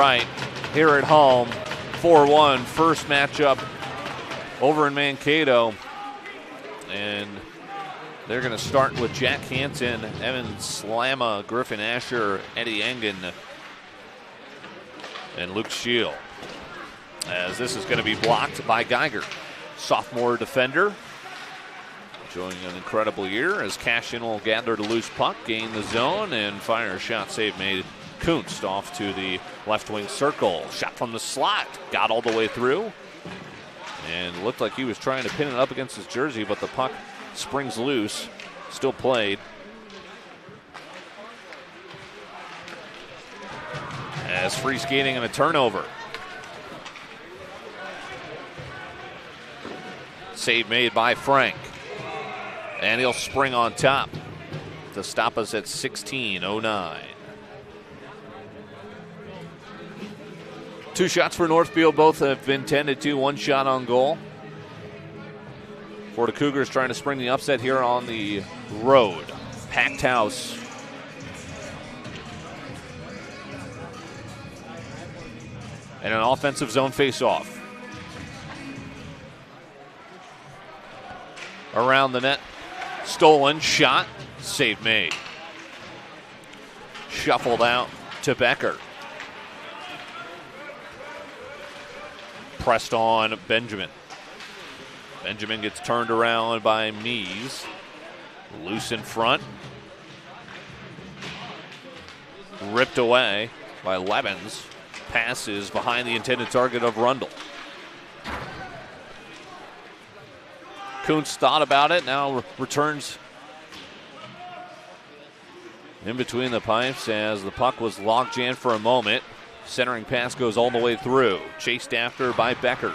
right here at home. 4-1 first matchup over in Mankato. And they're going to start with Jack Hansen, Evan Slama, Griffin Asher, Eddie Engen, and Luke Scheel. As this is going to be blocked by Geiger, sophomore defender. Enjoying an incredible year as Cashin will gather the loose puck, gain the zone, and fire a shot save made. Kunst off to the left wing circle. Shot from the slot, got all the way through. And looked like he was trying to pin it up against his jersey, but the puck springs loose, still played. As free skating and a turnover. Save made by Frank. And he'll spring on top to stop us at 16:09. 2 shots for Northfield, both have been tended to, 1 shot on goal. For the Cougars trying to spring the upset here on the road. Packed house. And an offensive zone faceoff. Around the net. Stolen shot. Save made. Shuffled out to Becker. Pressed on Benjamin. Benjamin gets turned around by Mees. Loose in front. Ripped away by Levens. Passes behind the intended target of Rundle. Kuntz thought about it, now returns in between the pipes as the puck was log jammed for a moment. Centering pass goes all the way through. Chased after by Becker.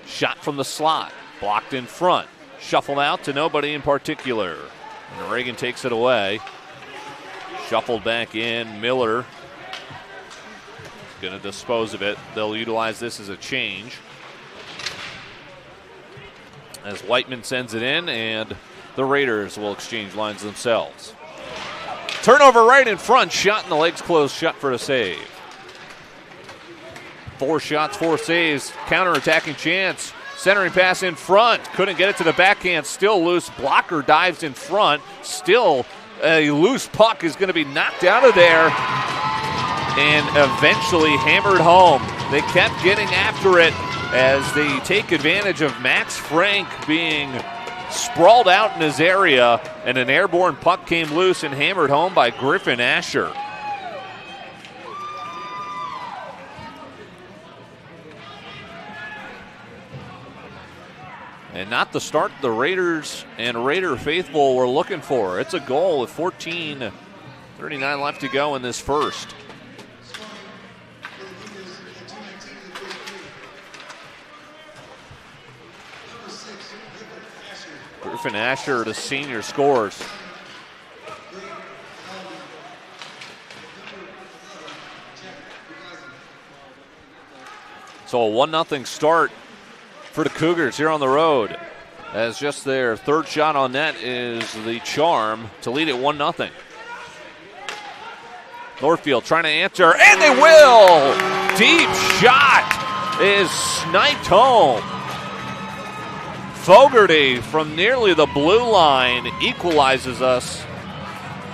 Shot from the slot. Blocked in front. Shuffled out to nobody in particular. And Reagan takes it away. Shuffled back in. Miller going to dispose of it. They'll utilize this as a change. As Whiteman sends it in, and the Raiders will exchange lines themselves. Turnover right in front. Shot in the legs closed shut for a save. 4 shots, 4 saves. Counter-attacking chance. Centering pass in front. Couldn't get it to the backhand. Still loose. Blocker dives in front. Still a loose puck is going to be knocked out of there and eventually hammered home. They kept getting after it as they take advantage of Max Frank being sprawled out in his area, and an airborne puck came loose and hammered home by Griffin Asher. And not the start the Raiders and Raider faithful were looking for. It's a goal with 14:39 left to go in this first. Griffin Asher, the senior, scores. So a 1-0 start for the Cougars here on the road, as just their 3rd shot on net is the charm to lead it 1-0. Northfield trying to answer, and they will! Deep shot is sniped home. Fogarty from nearly the blue line equalizes us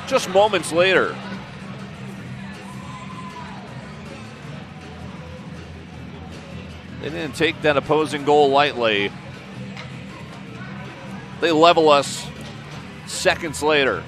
just moments later. They didn't take that opposing goal lightly. They level us seconds later.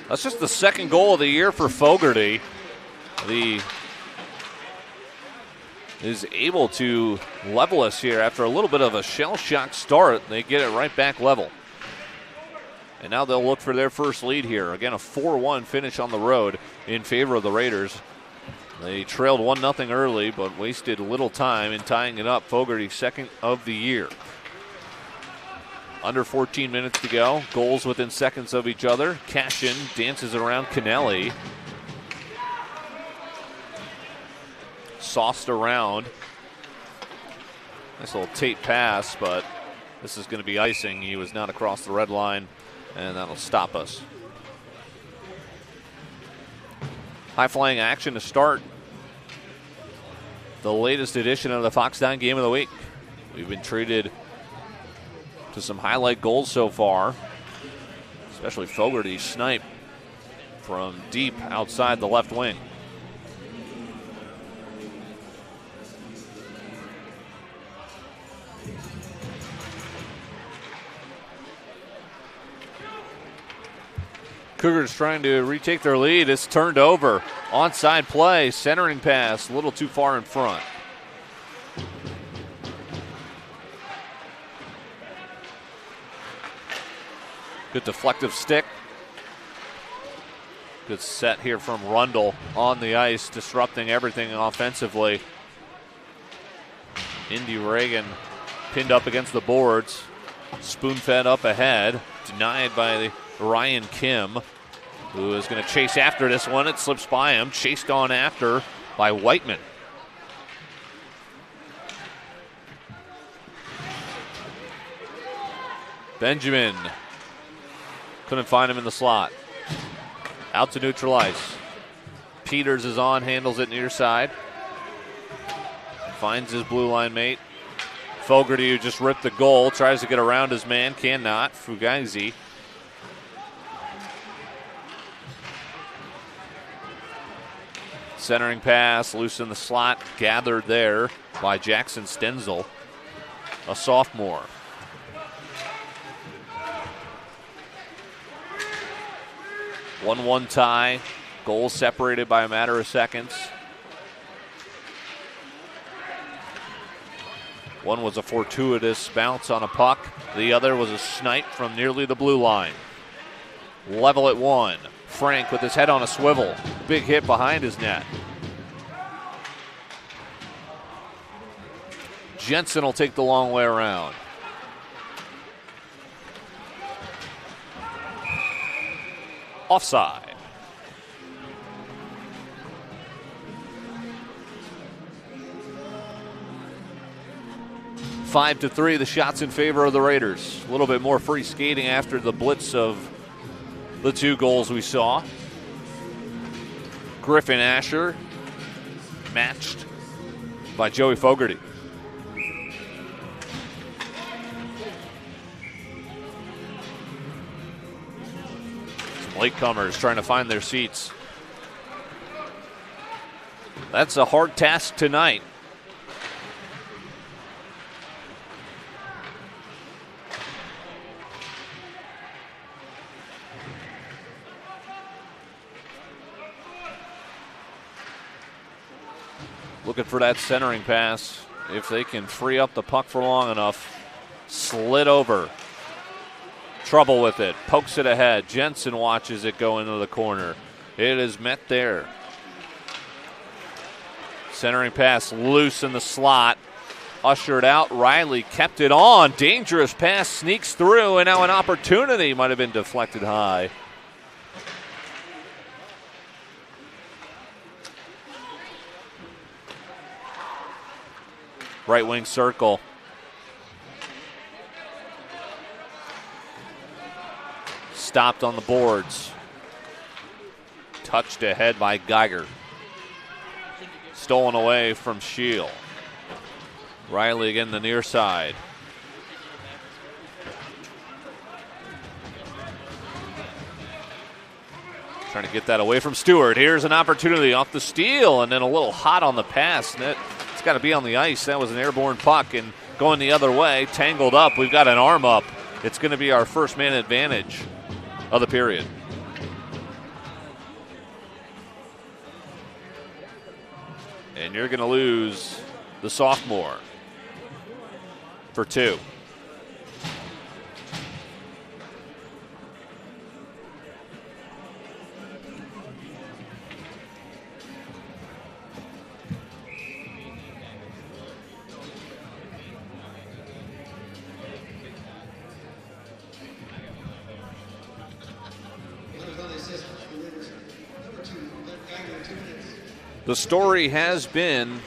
That's just the 2nd goal of the year for Fogarty. He is able to level us here after a little bit of a shell-shock start. They get it right back level. And now they'll look for their first lead here. Again, a 4-1 finish on the road in favor of the Raiders. They trailed 1-0 early, but wasted little time in tying it up. Fogarty's 2nd of the year. Under 14 minutes to go. Goals within seconds of each other. Cashin dances around Kennelly. Sauced around. Nice little Tate pass, but this is going to be icing. He was not across the red line, and that'll stop us. High-flying action to start the latest edition of the Fox 9 Game of the Week. We've been treated to some highlight goals so far, especially Fogarty's snipe from deep outside the left wing. Cougars trying to retake their lead. It's turned over. Onside play, centering pass, a little too far in front. Good deflective stick. Good set here from Rundle on the ice, disrupting everything offensively. Indy Reagan pinned up against the boards. Spoon-fed up ahead. Denied by Ryan Kim, who is going to chase after this one. It slips by him. Chased on after by Whiteman. Benjamin couldn't find him in the slot. Out to neutral ice. Peters is on, handles it near side. Finds his blue line mate. Fogarty, who just ripped the goal, tries to get around his man, cannot. Fugazi. Centering pass, loose in the slot, gathered there by Jackson Stenzel, a sophomore. One-one tie, goal separated by a matter of seconds. One was a fortuitous bounce on a puck. The other was a snipe from nearly the blue line. Level at one. Frank with his head on a swivel. Big hit behind his net. Jensen will take the long way around. Offside. Five to 3, the shots in favor of the Raiders. A little bit more free skating after the blitz of the two goals we saw. Griffin Asher matched by Joey Fogarty. Some latecomers trying to find their seats. That's a hard task tonight. Looking for that centering pass. If they can free up the puck for long enough. Slid over. Trouble with it. Pokes it ahead. Jensen watches it go into the corner. It is met there. Centering pass loose in the slot. Ushered out. Riley kept it on. Dangerous pass sneaks through, and now an opportunity might have been deflected high. Right wing circle. Stopped on the boards. Touched ahead by Geiger. Stolen away from Scheel. Riley again the near side. Trying to get that away from Stewart. Here's an opportunity off the steal, and then a little hot on the pass. It's got to be on the ice. That was an airborne puck, and going the other way, tangled up. We've got an arm up. It's going to be our first man advantage of the period. And you're going to lose the sophomore for 2. The story has been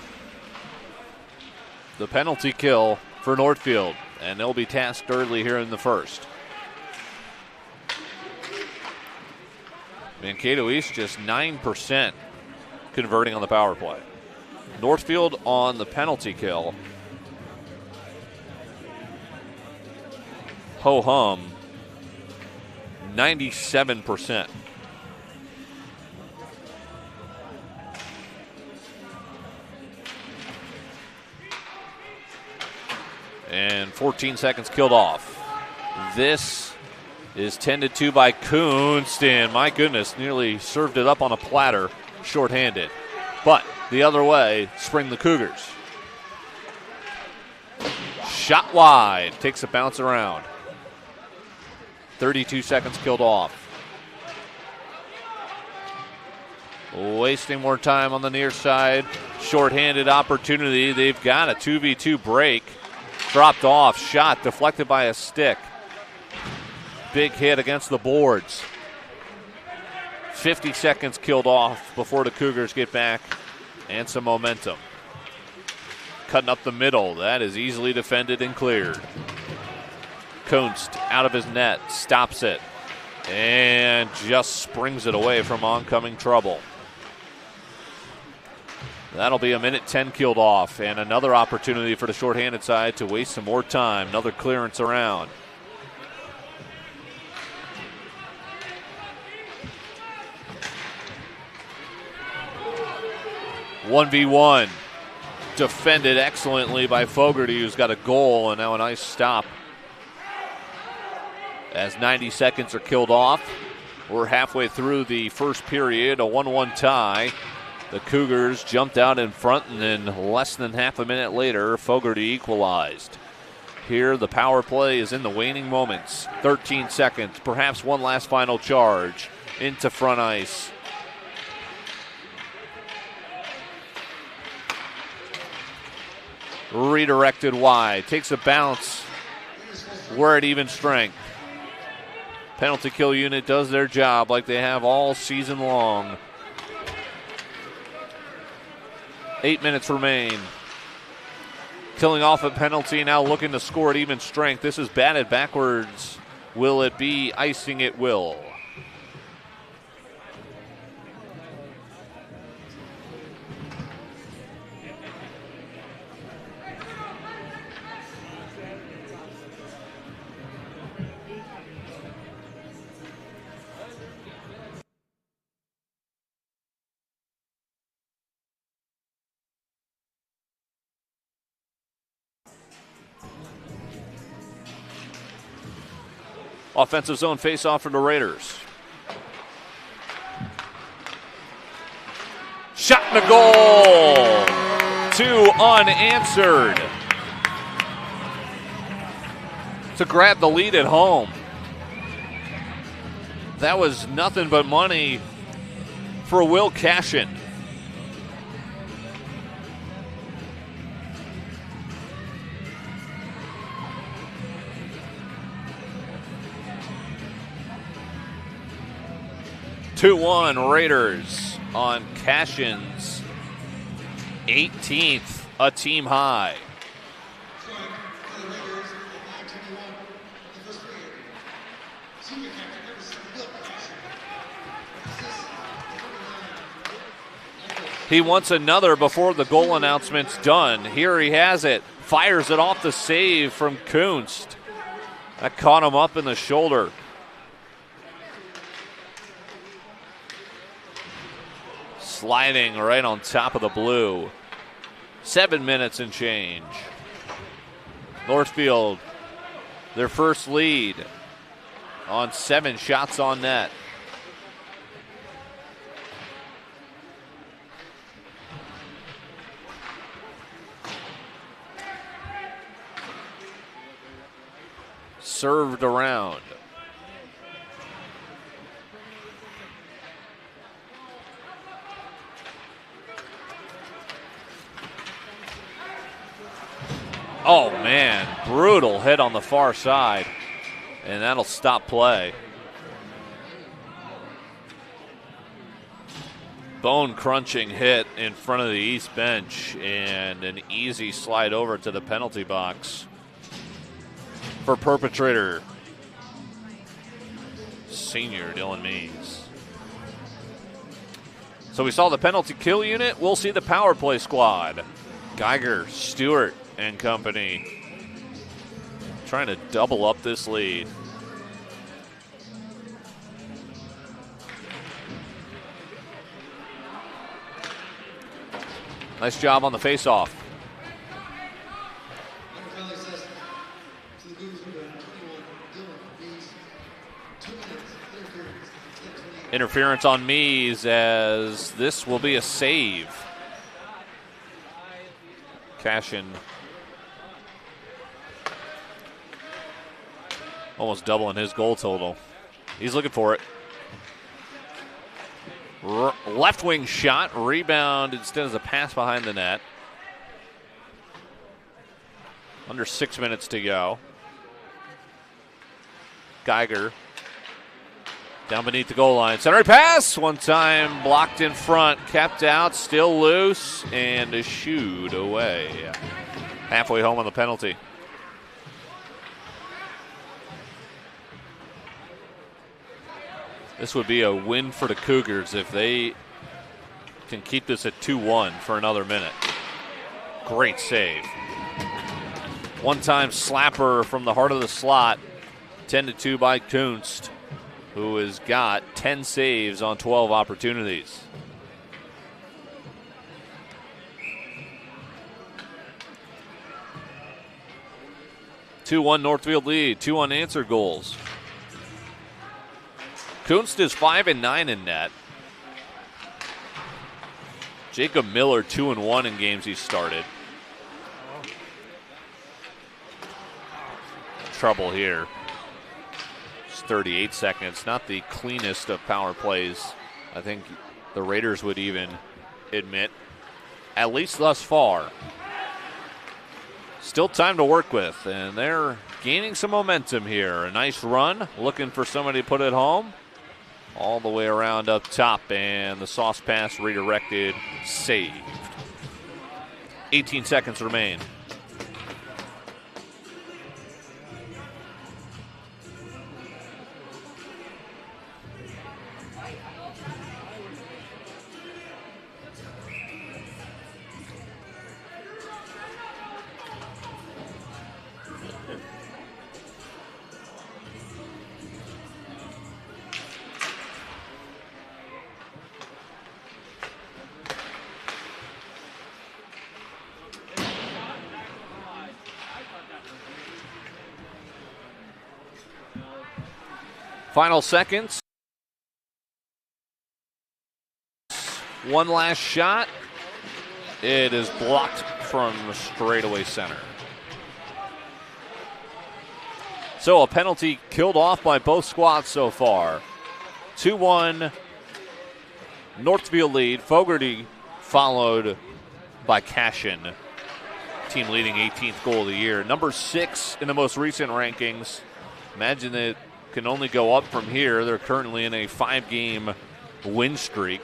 the penalty kill for Northfield, and they'll be tasked early here in the first. Mankato East just 9% converting on the power play. Northfield on the penalty kill. Ho-hum, 97%. And 14 seconds killed off. This is tended to by Kunstin. My goodness, nearly served it up on a platter, shorthanded. But the other way, spring the Cougars. Shot wide, takes a bounce around. 32 seconds killed off. Wasting more time on the near side. Shorthanded opportunity. They've got a 2v2 break. Dropped off, shot deflected by a stick. Big hit against the boards. 50 seconds killed off before the Cougars get back and some momentum. Cutting up the middle, that is easily defended and cleared. Kunst out of his net, stops it, and just springs it away from oncoming trouble. That'll be a minute 10 killed off, and another opportunity for the shorthanded side to waste some more time. Another clearance around. One v one, defended excellently by Fogarty, who's got a goal, and now a nice stop. As 90 seconds are killed off, we're halfway through the first period, a 1-1 tie. The Cougars jumped out in front, and then less than half a minute later, Fogarty equalized. Here, the power play is in the waning moments. 13 seconds, perhaps one last final charge into front ice. Redirected wide, takes a bounce. We're at even strength. Penalty kill unit does their job like they have all season long. 8 minutes remain. Killing off a penalty, now looking to score at even strength. This is batted backwards. Will it be icing? It will. Offensive zone face-off for the Raiders. Shot and a goal. 2 unanswered. To grab the lead at home. That was nothing but money for Will Cashin. (2-1) Raiders on Cashin's 18th, a team high. He wants another before the goal announcement's done. Here he has it. Fires it off the save from Kunst. That caught him up in the shoulder. Sliding right on top of the blue. 7 minutes and change. Northfield, their first lead on 7 shots on net. Served around. Oh, man, brutal hit on the far side, and that'll stop play. bone-crunching hit in front of the East bench and an easy slide over to the penalty box for perpetrator, senior Dylan Mees. So we saw the penalty kill unit. We'll see the power play squad. Geiger, Stewart, and company trying to double up this lead. Nice job on the faceoff. Interference on Mees as this will be a save. Cashin almost doubling his goal total. He's looking for it. Left wing shot, rebound instead of a pass behind the net. Under 6 minutes to go. Geiger down beneath the goal line. Center pass, one time blocked in front, kept out, still loose, and a shooed away. Halfway home on the penalty. This would be a win for the Cougars if they can keep this at 2-1 for another minute. Great save. One-time slapper from the heart of the slot, 10-2 by Kunst, who has got 10 saves on 12 opportunities. (2-1) Northfield lead, 2 unanswered goals. Kunst is 5-9 in net. Jacob Miller 2-1 in games he started. Trouble here. It's 38 seconds. Not the cleanest of power plays. I think the Raiders would even admit, at least thus far. Still time to work with, and they're gaining some momentum here. A nice run, looking for somebody to put it home. All the way around up top, and the sauce pass redirected, saved. 18 seconds remain. Final seconds. One last shot. It is blocked from straightaway center. So a penalty killed off by both squads so far. 2-1 Northfield lead. Fogarty followed by Cashin. Team leading 18th goal of the year. Number 6 in the most recent rankings. Imagine that can only go up from here. They're currently in a 5-game win streak.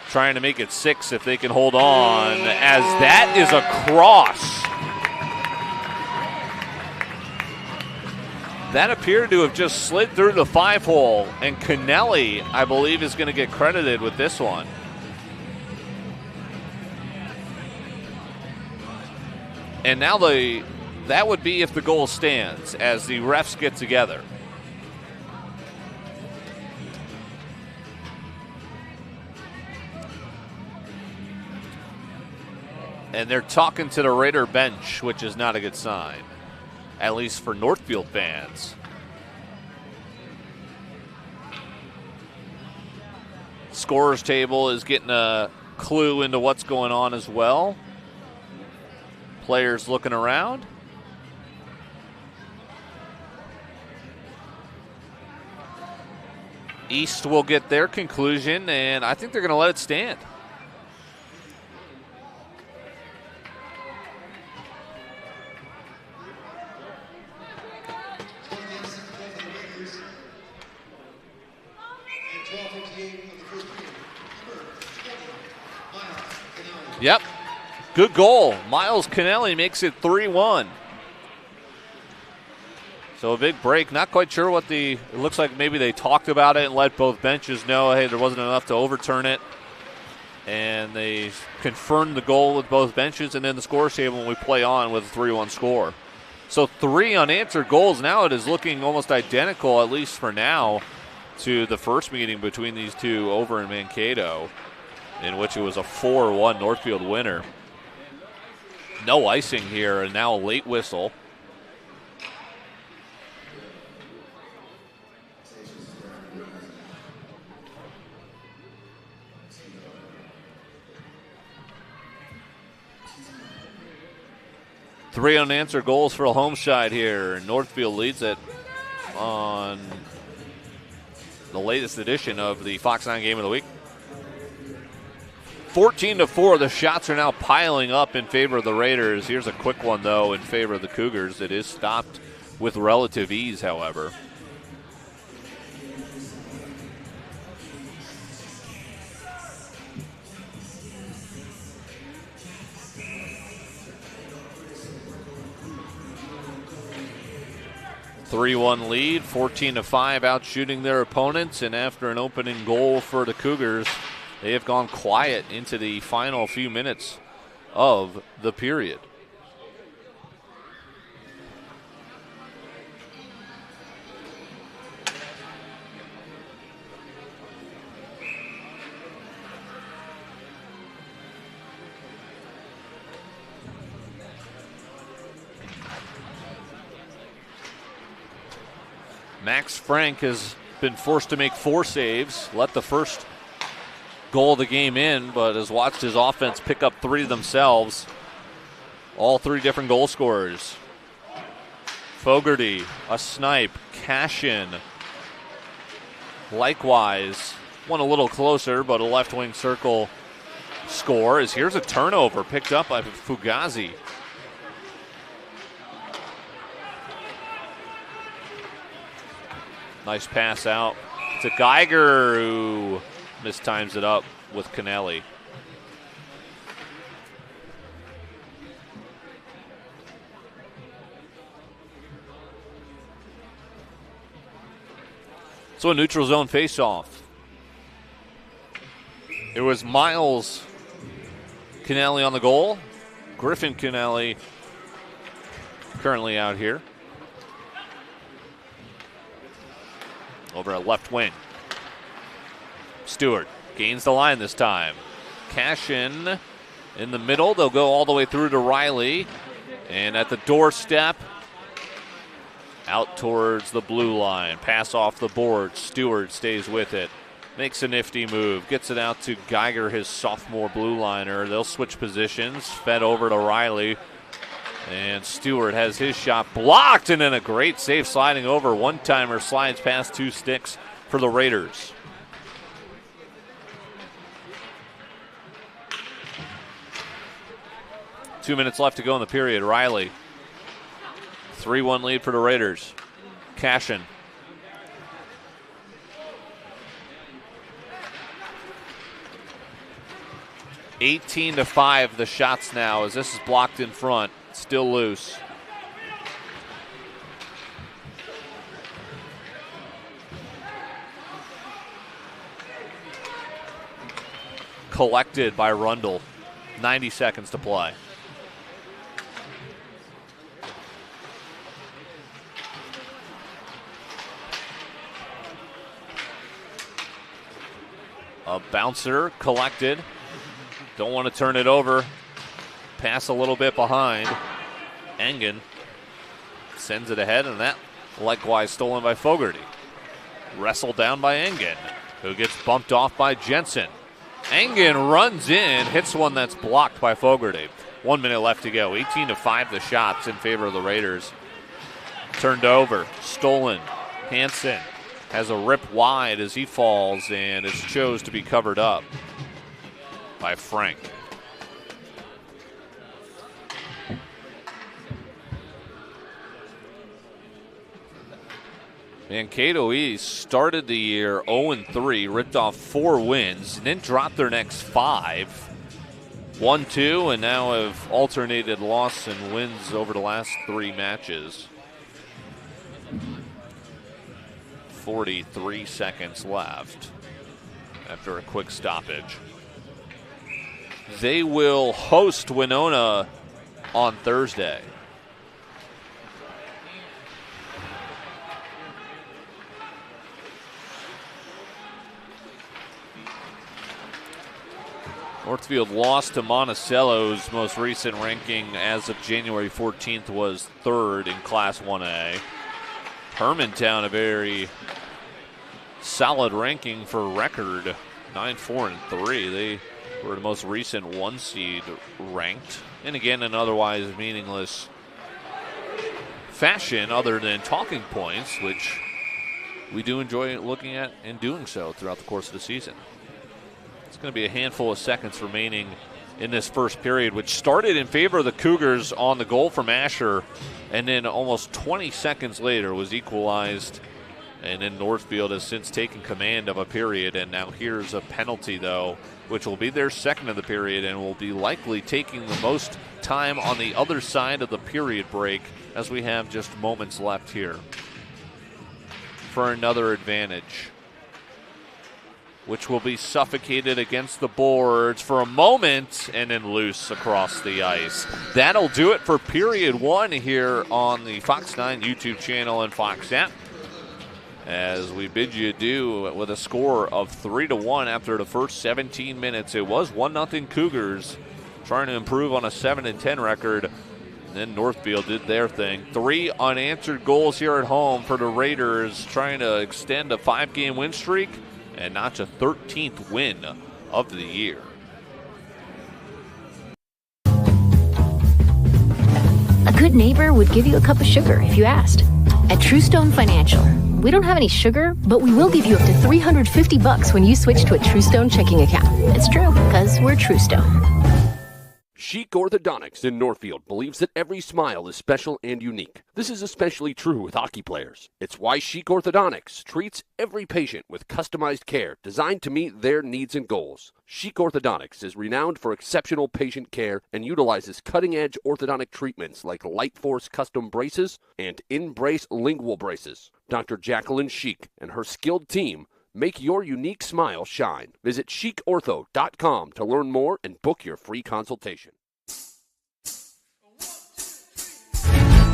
Trying to make it 6 if they can hold on, as that is a cross. That appeared to have just slid through the 5-hole, and Kennelly, I believe, is going to get credited with this one. And now that would be if the goal stands, as the refs get together. And they're talking to the Raider bench, which is not a good sign, at least for Northfield fans. Scorers table is getting a clue into what's going on as well. Players looking around. East will get their conclusion, and I think they're going to let it stand. Yep. Good goal. Miles Kennelly makes it 3-1. So a big break. Not quite sure what it looks like maybe they talked about it and let both benches know, hey, there wasn't enough to overturn it. And they confirmed the goal with both benches, and then the score table when we play on with a 3-1 score. So 3 unanswered goals. Now it is looking almost identical, at least for now, to the first meeting between these two over in Mankato, in which it was a 4-1 Northfield winner. No icing here, and now a late whistle. Three unanswered goals for a home side here. Northfield leads it on the latest edition of the Fox 9 Game of the Week. 14-4, the shots are now piling up in favor of the Raiders. Here's a quick one, though, in favor of the Cougars. It is stopped with relative ease, however. (3-1) lead, 14-5, out shooting their opponents, and after an opening goal for the Cougars, they have gone quiet into the final few minutes of the period. Max Frank has been forced to make 4 saves, let the first goal of the game in, but has watched his offense pick up 3 themselves. All 3 different goal scorers. Fogarty, a snipe. Cashin, likewise. One a little closer, but a left wing circle score. Here's a turnover picked up by Fugazi. Nice pass out to Geiger, who mistimes it up with Kennelly. So a neutral zone face-off. It was Miles Kennelly on the goal. Griffin Kennelly currently out here. Over at left wing. Stewart gains the line this time. Cashin in the middle. They'll go all the way through to Riley. And at the doorstep, out towards the blue line. Pass off the board. Stewart stays with it. Makes a nifty move. Gets it out to Geiger, his sophomore blue liner. They'll switch positions. Fed over to Riley. And Stewart has his shot blocked, and then a great save sliding over. One-timer slides past 2 sticks for the Raiders. Two minutes left to go in the period. Riley, 3-1 lead for the Raiders. Cashin. (18-5) the shots now as this is blocked in front. Still loose. Collected by Rundle. 90 seconds to play. A bouncer collected. Don't want to turn it over. Pass a little bit behind. Engen sends it ahead, and that likewise stolen by Fogarty. Wrestled down by Engen, who gets bumped off by Jensen. Engen runs in, hits one that's blocked by Fogarty. 1 minute left to go. 18-5 the shots in favor of the Raiders. Turned over, stolen. Hansen has a rip wide as he falls, and it's chose to be covered up by Frank. Mankato East started the year 0-3, ripped off 4 wins, and then dropped their next 5. 1-2, and now have alternated loss and wins over the last 3 matches. 43 seconds left after a quick stoppage. They will host Winona on Thursday. Northfield lost to Monticello's most recent ranking as of January 14th was 3rd in Class 1A. Hermantown, a very solid ranking for record, 9-4-3. They were the most recent 1 seed ranked. And again, in otherwise meaningless fashion other than talking points, which we do enjoy looking at and doing so throughout the course of the season. It's going to be a handful of seconds remaining in this first period, which started in favor of the Cougars on the goal from Asher, and then almost 20 seconds later was equalized. And then Northfield has since taken command of a period, and now here's a penalty, though, which will be their second of the period and will be likely taking the most time on the other side of the period break, as we have just moments left here for another advantage, which will be suffocated against the boards for a moment and then loose across the ice. That'll do it for period 1 here on the Fox 9 YouTube channel and Fox app, as we bid you adieu with a score of 3-1 after the first 17 minutes. It was 1-0 Cougars, trying to improve on a 7-10 record. And then Northfield did their thing. 3 unanswered goals here at home for the Raiders, trying to extend a 5-game win streak and notch a 13th win of the year. A good neighbor would give you a cup of sugar if you asked. At True Stone Financial, we don't have any sugar, but we will give you up to $350 when you switch to a True Stone checking account. It's true, because we're True Stone. Chic Orthodontics in Northfield believes that every smile is special and unique. This is especially true with hockey players. It's why Chic Orthodontics treats every patient with customized care designed to meet their needs and goals. Chic Orthodontics is renowned for exceptional patient care and utilizes cutting-edge orthodontic treatments like Light Force custom braces and in-brace lingual braces. Dr. Jacqueline Chic and her skilled team make your unique smile shine. Visit chicortho.com to learn more and book your free consultation.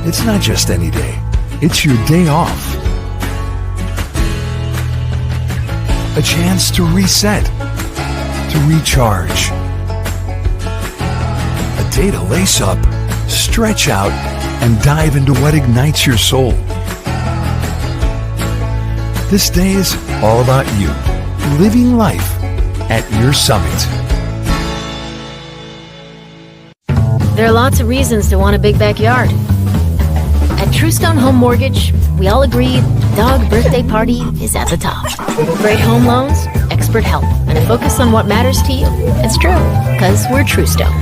It's not just any day. It's your day off. A chance to reset, to recharge. A day to lace up, stretch out, and dive into what ignites your soul. This day is all about you, living life at your summit. There are lots of reasons to want a big backyard. At True Stone Home Mortgage, we all agree dog birthday party is at the top. Great home loans, expert help, and a focus on what matters to you. It's true, because we're True Stone.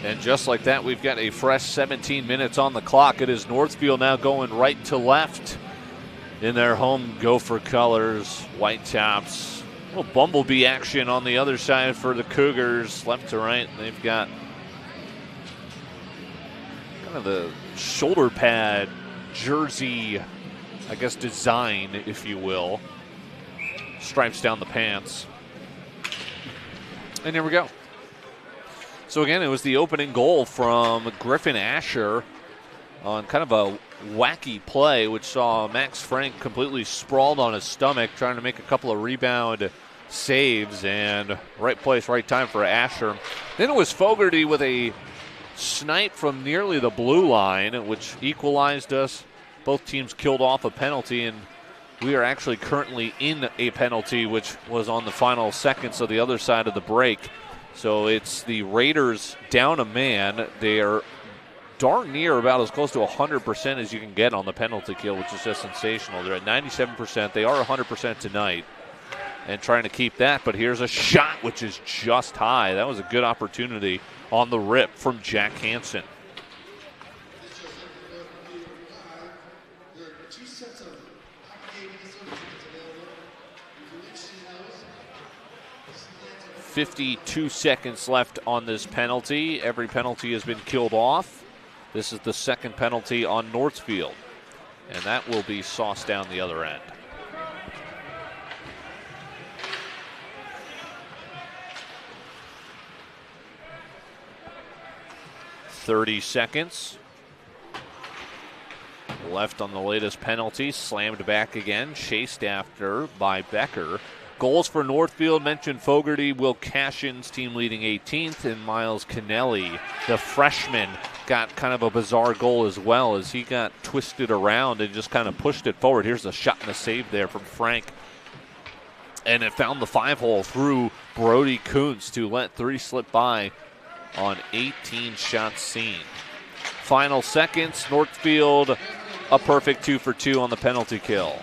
And just like that, we've got a fresh 17 minutes on the clock. It is Northfield now going right to left in their home Gopher colors, white tops. A little bumblebee action on the other side for the Cougars, left to right. They've got kind of the shoulder pad jersey, I guess, design, if you will. Stripes down the pants. And here we go. So again, it was the opening goal from Griffin Asher on kind of a wacky play, which saw Max Frank completely sprawled on his stomach, trying to make a couple of rebound saves, and right place, right time for Asher. Then it was Fogarty with a snipe from nearly the blue line, which equalized us. Both teams killed off a penalty, and we are actually currently in a penalty, which was on the final seconds of the other side of the break. So it's the Raiders down a man. They are darn near about as close to 100% as you can get on the penalty kill, which is just sensational. They're at 97%. They are 100% tonight and trying to keep that. But here's a shot, which is just high. That was a good opportunity on the rip from Jack Hansen. .52 seconds left on this penalty. Every penalty has been killed off. This is the second penalty on Northfield, and that will be sauced down the other end. .30 seconds left on the latest penalty. Slammed back again, chased after by Becker. Goals for Northfield, mentioned Fogarty, Will Cashin's team leading 18th, and Miles Kennelly, the freshman, got kind of a bizarre goal as well as he got twisted around and just kind of pushed it forward. Here's a shot and a save there from Frank. And it found the 5-hole through Brody Kuntz to let 3 slip by on 18 shots seen. Final seconds, Northfield a perfect 2 for 2 on the penalty kill.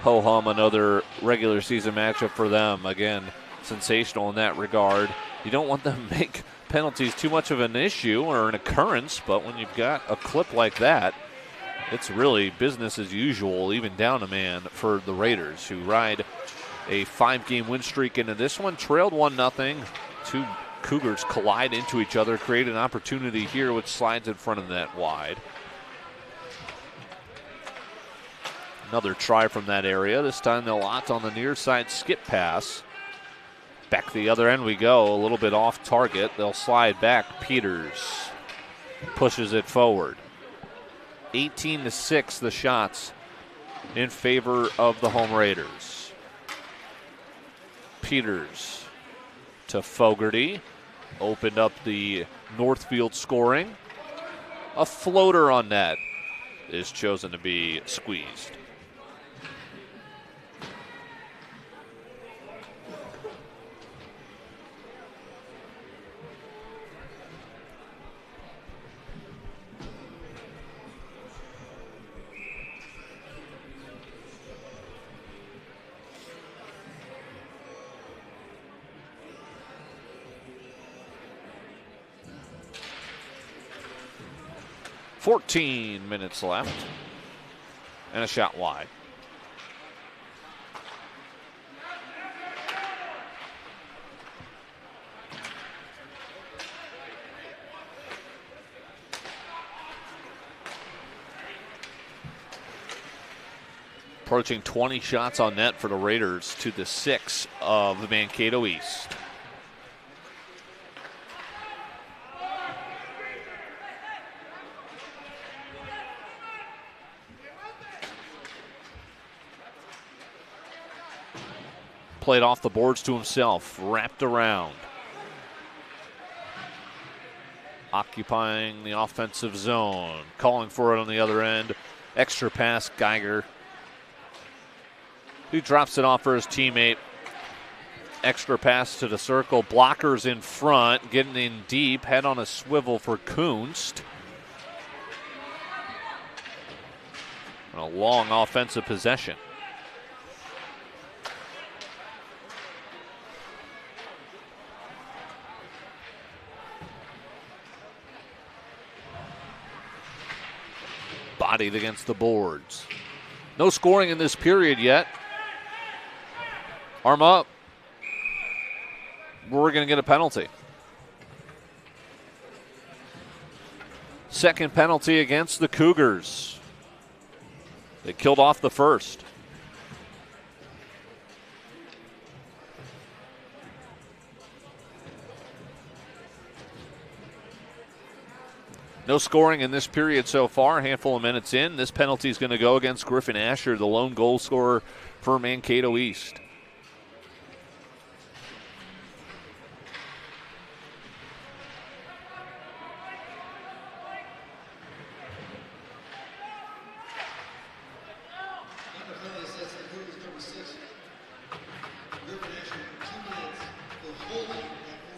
Ho-hum, another regular season matchup for them. Again, sensational in that regard. You don't want them to make penalties too much of an issue or an occurrence, but when you've got a clip like that, it's really business as usual, even down a man for the Raiders, who ride a 5-game win streak into this one. Trailed 1-0. Two Cougars collide into each other, create an opportunity here, which slides in front of the net wide. Another try from that area. This time they'll opt on the near side skip pass. Back the other end we go. A little bit off target. They'll slide back. Peters pushes it forward. 18-6 the shots in favor of the home Raiders. Peters to Fogarty. Opened up the Northfield scoring. A floater on net is chosen to be squeezed. .14 minutes left. And a shot wide. Approaching 20 shots on net for the Raiders to the 6 of the Mankato East. Played off the boards to himself, wrapped around. Occupying the offensive zone, calling for it on the other end. Extra pass, Geiger, who drops it off for his teammate. Extra pass to the circle, blockers in front, getting in deep, head on a swivel for Kunst. And a long offensive possession. bodied against the boards. No scoring in this period yet. Arm up. We're going to get a penalty. Second penalty against the Cougars. They killed off the first. No scoring in this period so far. A handful of minutes in. This penalty is going to go against Griffin Asher, the lone goal scorer for Mankato East.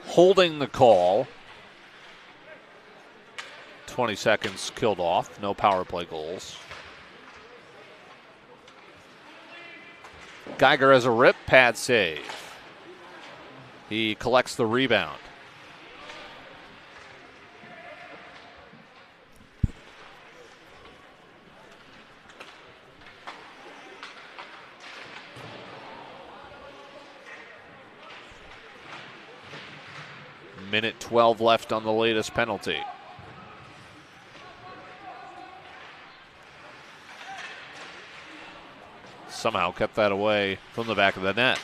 Holding the call. 20 seconds killed off. No power play goals. Geiger has a rip pad save. He collects the rebound. Minute 12 left on the latest penalty. Somehow kept that away from the back of the net.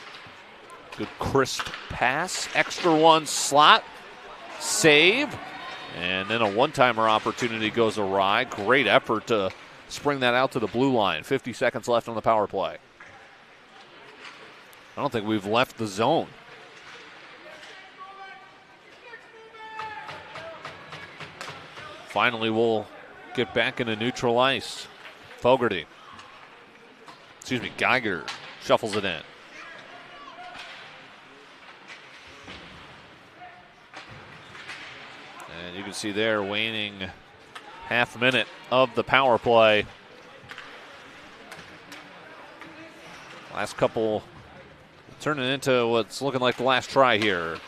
Good crisp pass. Extra one slot. Save. And then a one-timer opportunity goes awry. Great effort to spring that out to the blue line. 50 seconds left on the power play. I don't think we've left the zone. Finally, we'll get back into neutral ice. Geiger shuffles it in. And you can see there, waning half a minute of the power play. Last couple turning into what's looking like the last try here.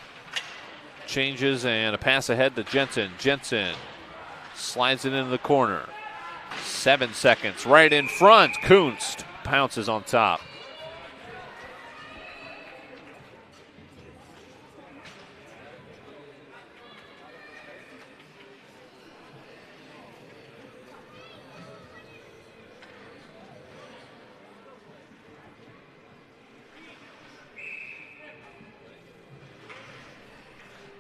Changes and a pass ahead to Jensen. Jensen slides it into the corner. 7 seconds right in front. Kunst pounces on top.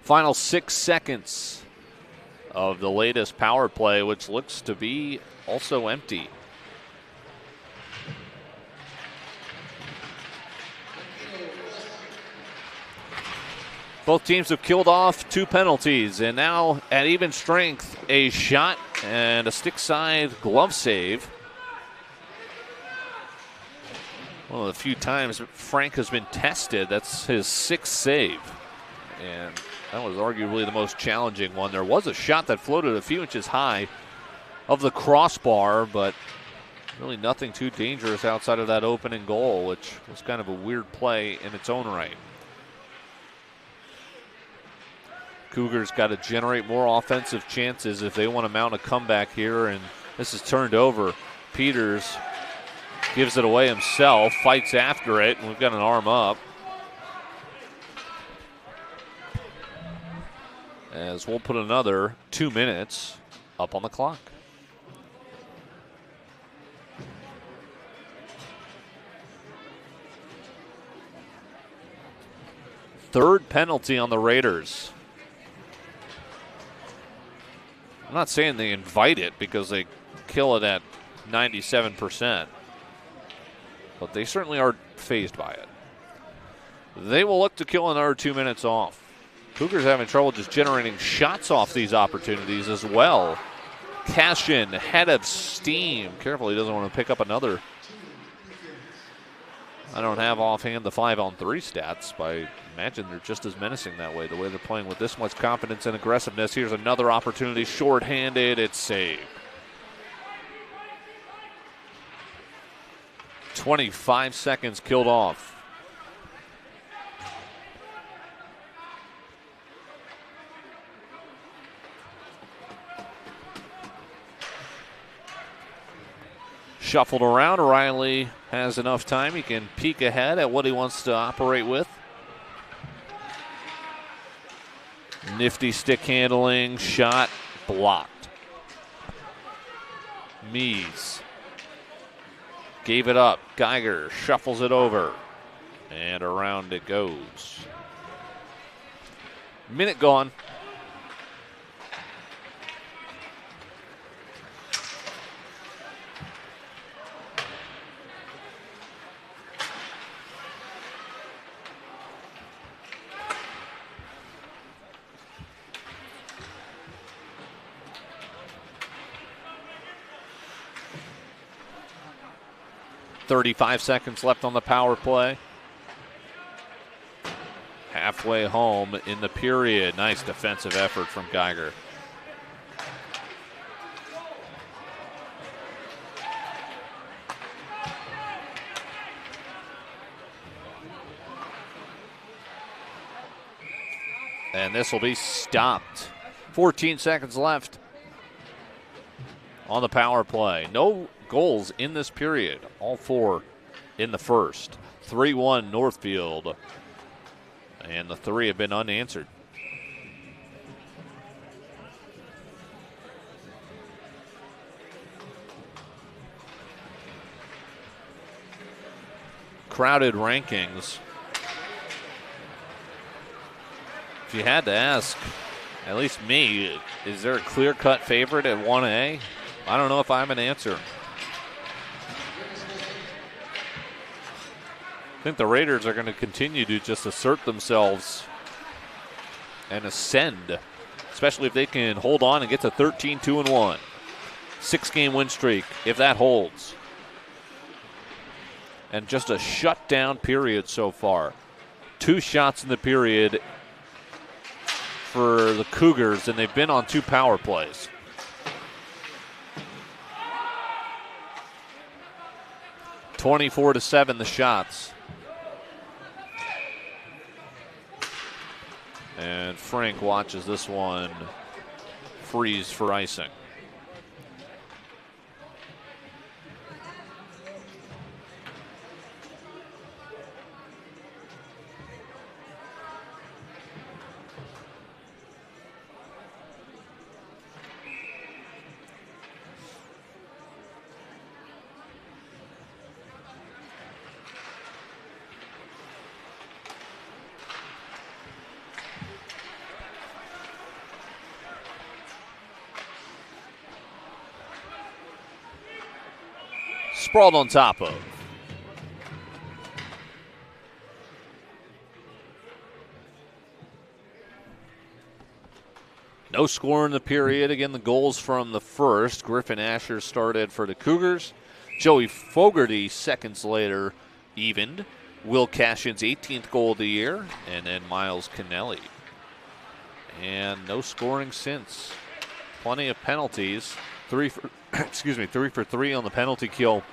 Final 6 seconds of the latest power play, which looks to be also empty. Both teams have killed off 2 penalties, and now at even strength, a shot and a stick side glove save. One of the few times Frank has been tested, that's his 6th save. And that was arguably the most challenging one. There was a shot that floated a few inches high of the crossbar, but really nothing too dangerous outside of that opening goal, which was kind of a weird play in its own right. Cougars got to generate more offensive chances if they want to mount a comeback here, and this is turned over. Peters gives it away himself, fights after it, and we've got an arm up. As we'll put another 2 minutes up on the clock. Third penalty on the Raiders. I'm not saying they invite it because they kill it at 97%, but they certainly are fazed by it. They will look to kill another 2 minutes off. Cougars having trouble just generating shots off these opportunities as well. Cashin, head of steam. Careful, he doesn't want to pick up another. I don't have offhand the 5-on-3 stats, but I imagine they're just as menacing that way, the way they're playing with this much confidence and aggressiveness. Here's another opportunity, shorthanded, it's saved. 25 seconds killed off. Shuffled around. Riley has enough time. He can peek ahead at what he wants to operate with. Nifty stick handling. Shot blocked. Mies gave it up. Geiger shuffles it over. And around it goes. Minute gone. .35 seconds left on the power play. Halfway home in the period. Nice defensive effort from Geiger. And this will be stopped. 14 seconds left on the power play. No goals in this period. All 4 in the first. 3-1 Northfield. And the 3 have been unanswered. Crowded rankings. If you had to ask, at least me, is there a clear-cut favorite at 1A? I don't know if I have an answer. I think the Raiders are going to continue to just assert themselves and ascend, especially if they can hold on and get to 13-2-1. 6-game win streak, if that holds. And just a shutdown period so far. 2 shots in the period for the Cougars, and they've been on 2 power plays. (24-7) the shots. And Frank watches this one freeze for icing. Sprawled on top of. No score in the period. Again, the goals from the first. Griffin Asher started for the Cougars. Joey Fogarty, seconds later, evened. Will Cashin's 18th goal of the year. And then Miles Kennelly. And no scoring since. Plenty of penalties. 3 for 3 on the penalty kill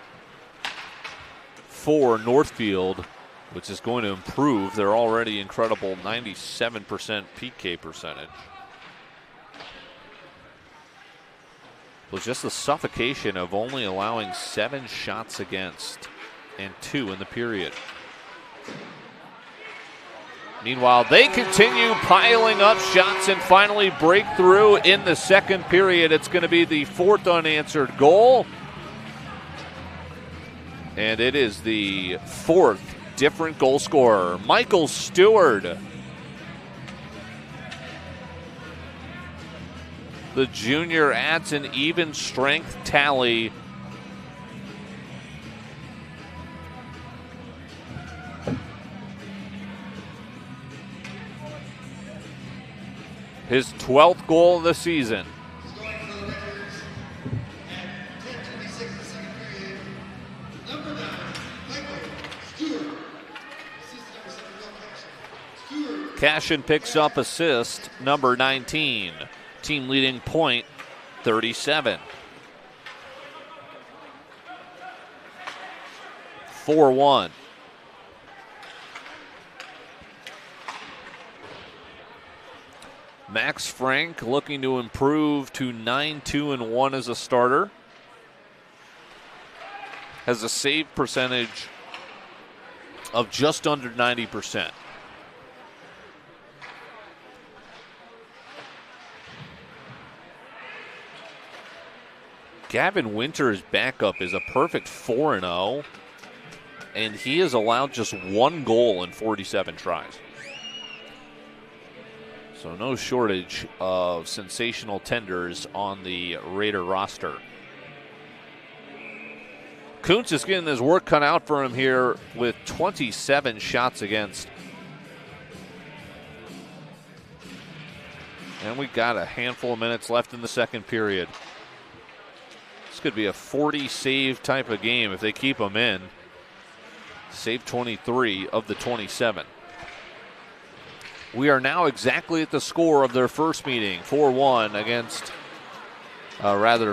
for Northfield, which is going to improve their already incredible 97% PK percentage. It was just the suffocation of only allowing 7 shots against and 2 in the period. Meanwhile, they continue piling up shots and finally break through in the second period. It's going to be the 4th unanswered goal. And it is the 4th different goal scorer, Michael Stewart. The junior adds an even strength tally. His 12th goal of the season. Cashin picks up assist number 19. Team leading point 37. 4-1. Max Frank looking to improve to 9-2-1 as a starter. has a save percentage of just under 90%. Gavin Winter's backup is a perfect 4-0, and he has allowed just 1 goal in 47 tries. So no shortage of sensational tenders on the Raider roster. Kuntz is getting his work cut out for him here with 27 shots against. And we got a handful of minutes left in the second period. This could be a 40 save type of game if they keep him in. Save 23 of the 27. We are now exactly at the score of their first meeting, 4-1 against,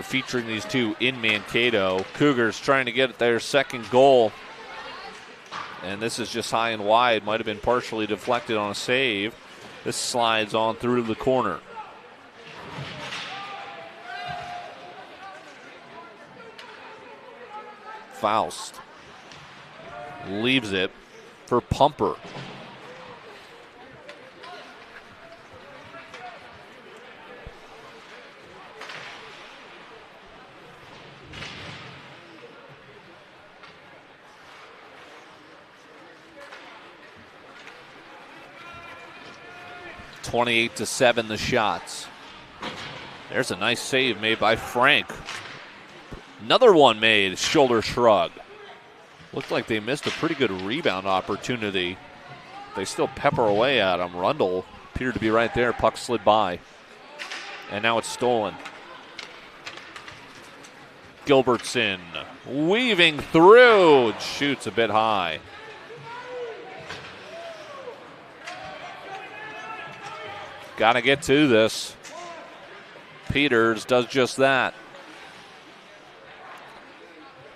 featuring these two in Mankato. Cougars trying to get their second goal. And this is just high and wide, might have been partially deflected on a save. This slides on through the corner. Faust leaves it for Pumper. (28-7) the shots. There's a nice save made by Frank. Another one made, shoulder shrug. Looked like they missed a pretty good rebound opportunity. They still pepper away at him. Rundle appeared to be right there. Puck slid by. And now it's stolen. Gilbertson weaving through. Shoots a bit high. Got to get to this. Peters does just that.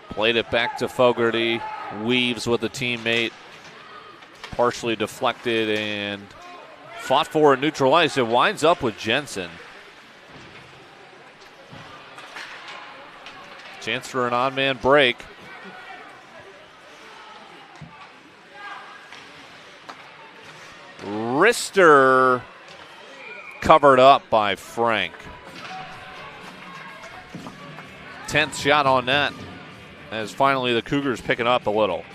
Played it back to Fogarty. Weaves with a teammate. Partially deflected and fought for and neutralized. It winds up with Jensen. Chance for an on-man break. Rister covered up by Frank. 10th shot on net. As finally the Cougars pick it up a little.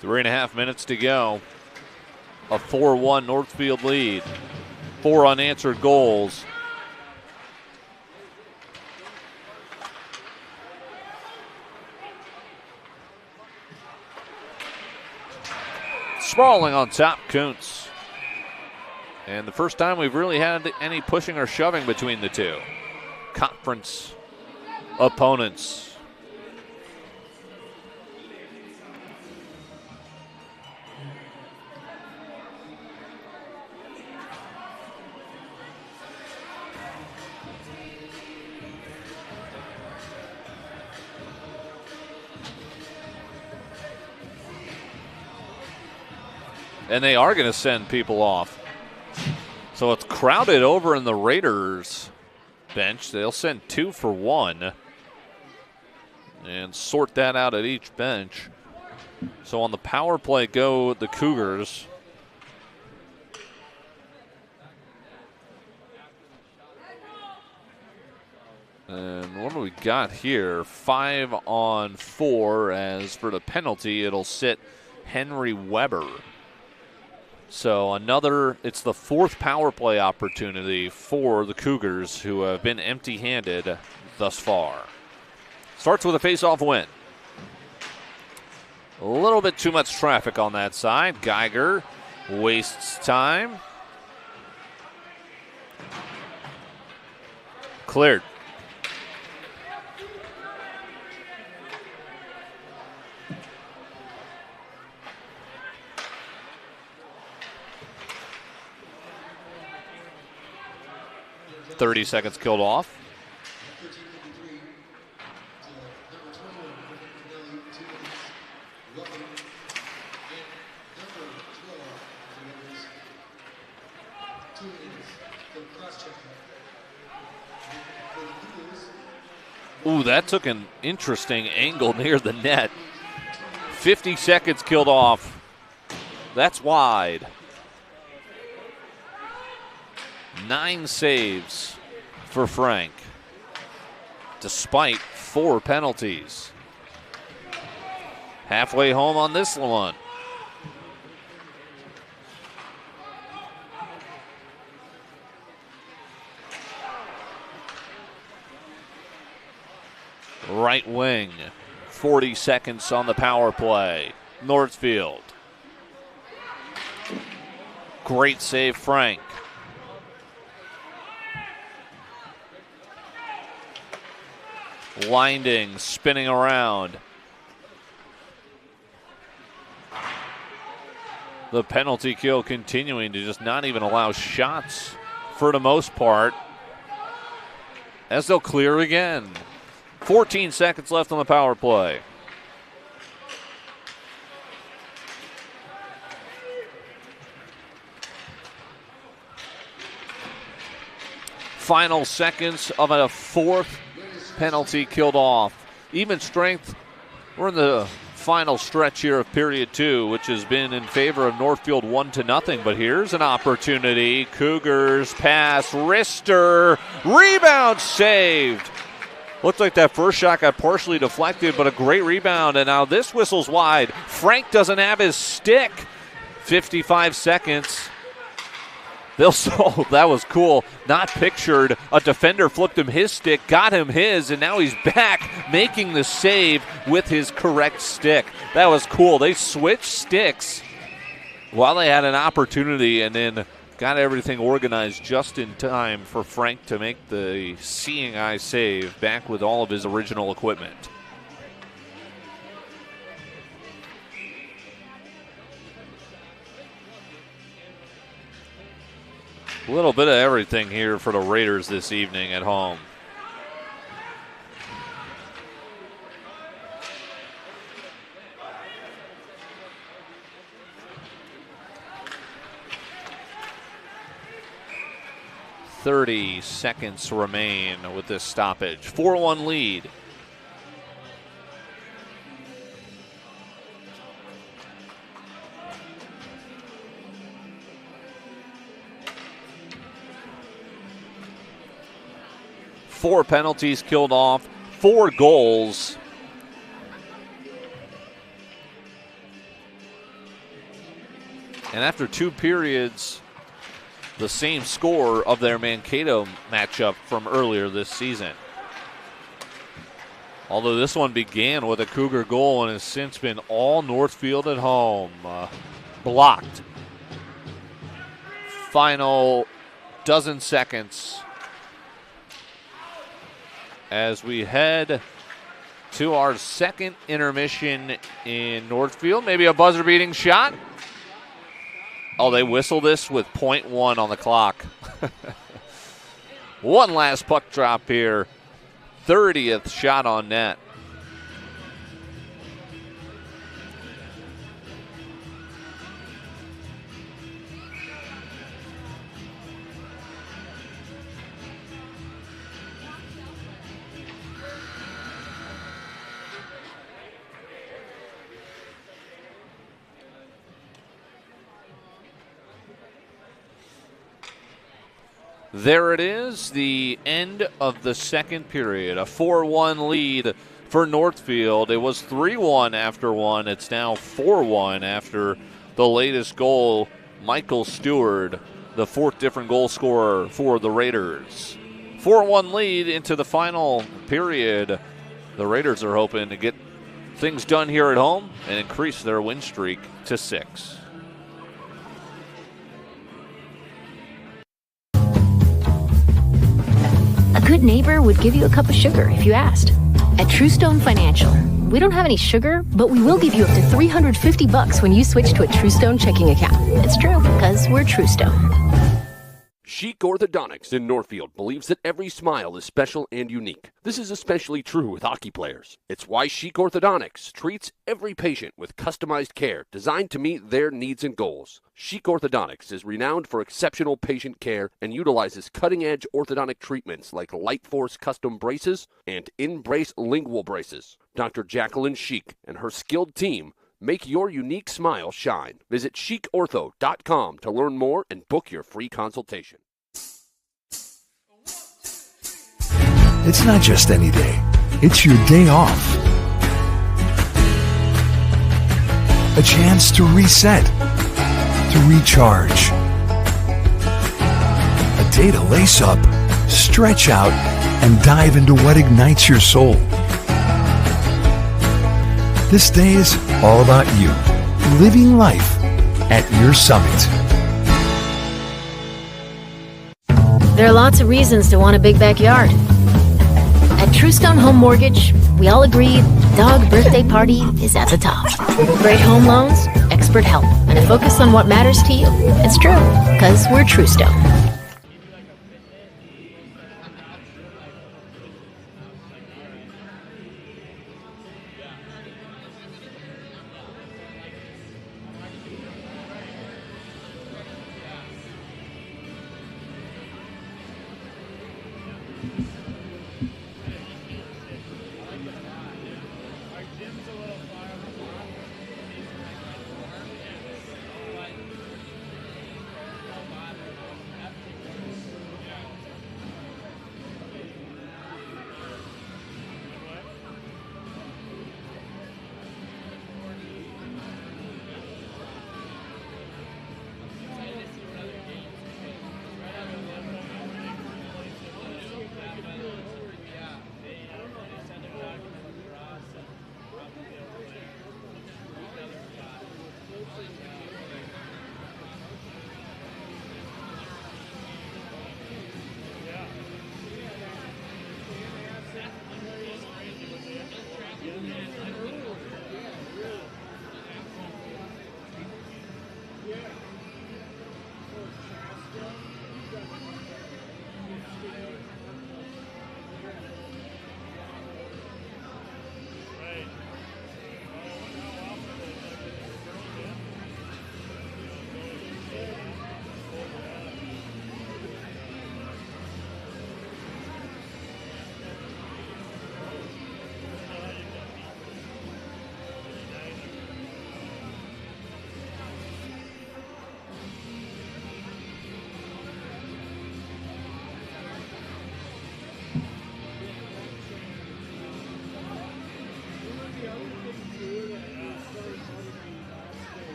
Three and a half minutes to go. A 4-1 Northfield lead. 4 unanswered goals. Sprawling on top, Kuntz. And the first time we've really had any pushing or shoving between the two conference opponents. And they are going to send people off. So it's crowded over in the Raiders bench. They'll send 2 for 1 and sort that out at each bench. So on the power play go the Cougars. And what do we got here? 5 on 4. As for the penalty, it'll sit Henry Weber. So it's the 4th power play opportunity for the Cougars, who have been empty-handed thus far. Starts with a face-off win. A little bit too much traffic on that side. Geiger wastes time. Cleared. .30 seconds killed off. Ooh, that took an interesting angle near the net. 50 seconds killed off. That's wide. 9 saves for Frank, despite 4 penalties. Halfway home on this one. Right wing, 40 seconds on the power play. Northfield. Great save, Frank. Winding, spinning around. The penalty kill continuing to just not even allow shots for the most part, as they'll clear again. 14 seconds left on the power play. Final seconds of a 4th penalty killed off. Even strength. We're in the final stretch here of period 2, which has been in favor of Northfield 1-0. But here's an opportunity. Cougars pass. Wrister. Rebound saved. Looked like that first shot got partially deflected, but a great rebound. And now this whistle's wide. Frank doesn't have his stick. 55 seconds. That was cool. Not pictured. A defender flipped him his stick, got him his, and now he's back making the save with his correct stick. That was cool. They switched sticks while they had an opportunity, and then got everything organized just in time for Frank to make the seeing eye save back with all of his original equipment. A little bit of everything here for the Raiders this evening at home. .30 seconds remain with this stoppage. 4-1 lead. Four penalties killed off, 4 goals. And after 2 periods, the same score of their Mankato matchup from earlier this season. Although this one began with a Cougar goal and has since been all Northfield at home. Blocked. Final dozen seconds as we head to our second intermission in Northfield. Maybe a buzzer-beating shot. Oh, they whistle this with .1 on the clock. One last puck drop here. 30th shot on net. There it is, the end of the second period. A 4-1 lead for Northfield. It was 3-1 after one. It's now 4-1 after the latest goal. Michael Stewart, the 4th different goal scorer for the Raiders. 4-1 lead into the final period. The Raiders are hoping to get things done here at home and increase their win streak to 6. A good neighbor would give you a cup of sugar if you asked. At Truestone Financial, we don't have any sugar, but we will give you up to $350 when you switch to a Truestone checking account. It's true, because we're Truestone. Chic Orthodontics in Northfield believes that every smile is special and unique. This is especially true with hockey players. It's why Chic Orthodontics treats every patient with customized care designed to meet their needs and goals. Chic Orthodontics is renowned for exceptional patient care and utilizes cutting-edge orthodontic treatments like Light Force custom braces and in-brace lingual braces. Dr. Jacqueline Chic and her skilled team make your unique smile shine. Visit chicortho.com to learn more and book your free consultation. It's not just any day. It's your day off. A chance to reset, to recharge. A day to lace up, stretch out, and dive into what ignites your soul. This day is all about you, living life at your summit. There are lots of reasons to want a big backyard. At Truestone Home Mortgage, we all agree dog birthday party is at the top. Great home loans, expert help, and a focus on what matters to you. It's true, because we're Truestone.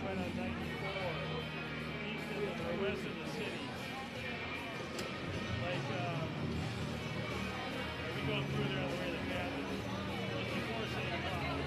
went on 94, east of the, or west of the city. Like, we go through there on the way to campus. Just before St. Cloud.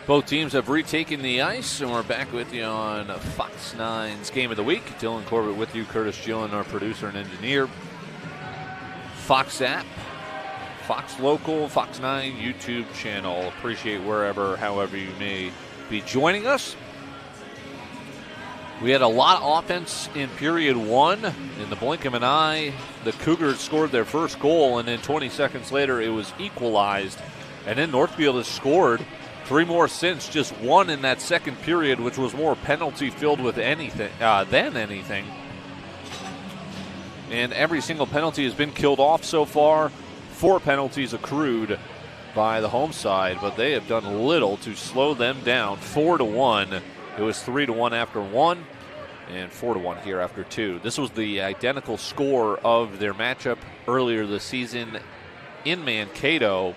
Both teams have retaken the ice, and we're back with you on Fox 9's Game of the Week. Dylan Corbett with you, Curtis Gillen, our producer and engineer. Fox app, Fox Local, Fox 9 YouTube channel. Appreciate wherever, however you may be joining us. We had a lot of offense in period one. In the blink of an eye, the Cougars scored their first goal, and then 20 seconds later it was equalized. And then Northfield has scored three more since, just one in that second period, which was more penalty-filled with anything than anything. And every single penalty has been killed off so far. 4 penalties accrued by the home side, but they have done little to slow them down. 4-1. It was 3-1 after 1, and 4-1 here after 2. This was the identical score of their matchup earlier this season in Mankato.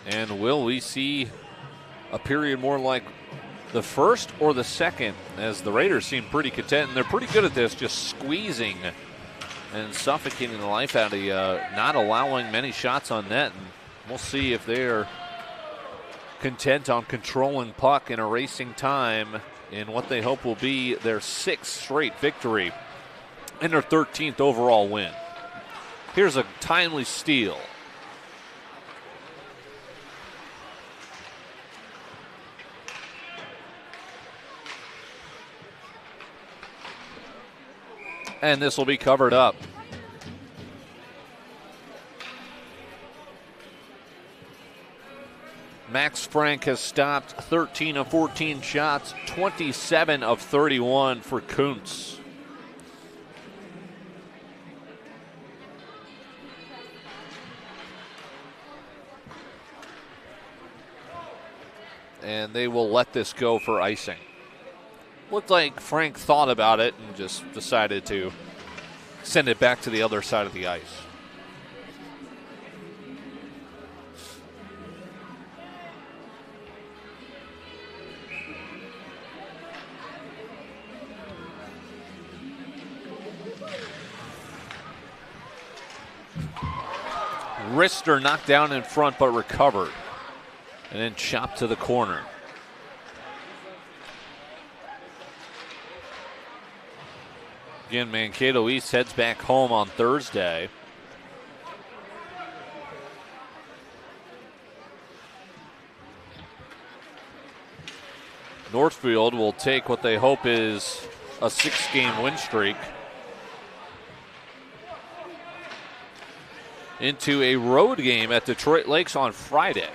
And will we see a period more like the first or the second, as the Raiders seem pretty content, and they're pretty good at this, just squeezing and suffocating the life out of you, not allowing many shots on net. And we'll see if they're content on controlling puck and erasing time in what they hope will be their 6th straight victory and their 13th overall win. Here's a timely steal. And this will be covered up. Max Frank has stopped 13 of 14 shots, 27 of 31 for Kuntz. And they will let this go for icing. Looked like Frank thought about it and just decided to send it back to the other side of the ice. Wrister knocked down in front but recovered, and then chopped to the corner. Again, Mankato East heads back home on Thursday. Northfield will take what they hope is a 6-game win streak into a road game at Detroit Lakes on Friday.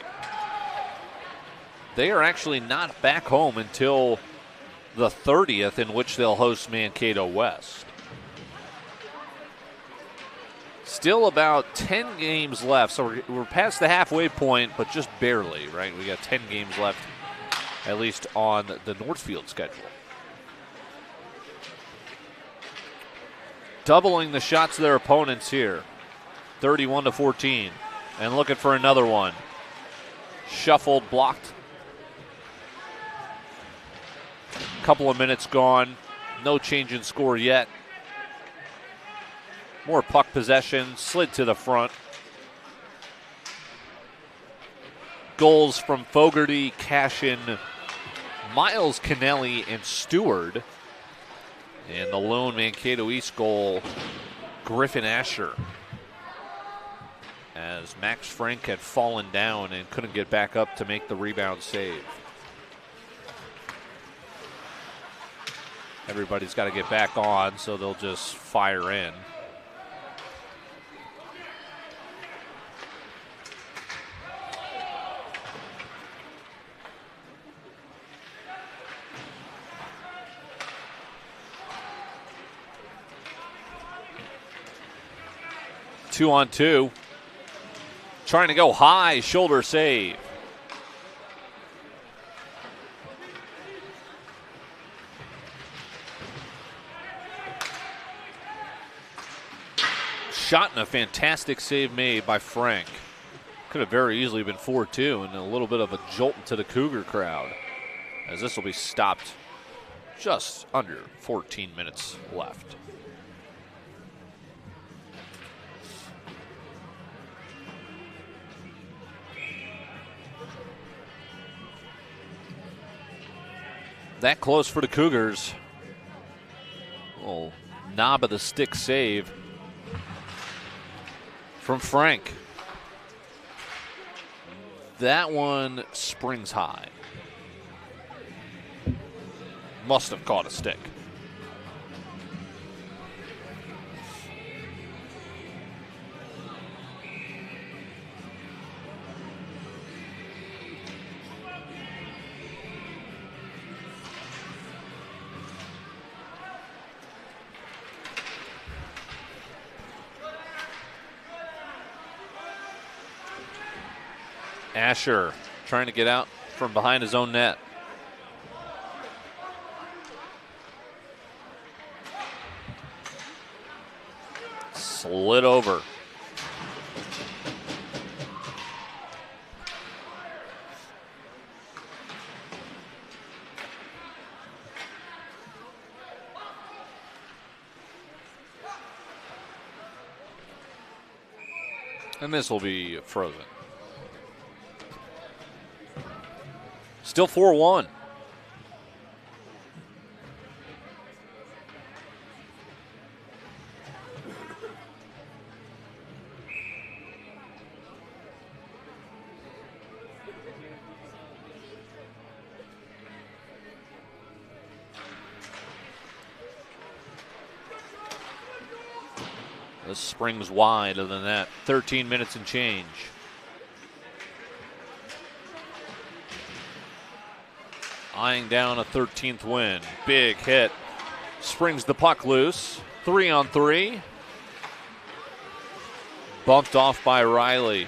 They are actually not back home until the 30th, in which they'll host Mankato West. Still about 10 games left, so we're past the halfway point, but just barely, right? We got 10 games left, at least on the Northfield schedule. doubling the shots of their opponents here. 31-14. And looking for another one. Shuffled, blocked. Couple of minutes gone. No change in score yet. More puck possession. Slid to the front. Goals from Fogarty, Cashin, Miles, Kennelly, and Stewart. And the lone Mankato East goal, Griffin Asher. As Max Frank had fallen down and couldn't get back up to make the rebound save. Everybody's got to get back on, so they'll just fire in. Two on two. Trying to go high, shoulder save. Shot and a fantastic save made by Frank. Could have very easily been 4-2 and a little bit of a jolt to the Cougar crowd, as this will be stopped just under 14 minutes left. That close for the Cougars. Little knob of the stick save from Frank. That one springs high. Must have caught a stick. Asher trying to get out from behind his own net. Slid over. And this will be frozen. Still 4-1. This springs wide of the net. 13 minutes and change. Eyeing down a 13th win. Big hit. Springs the puck loose. 3-on-3. Bumped off by Riley.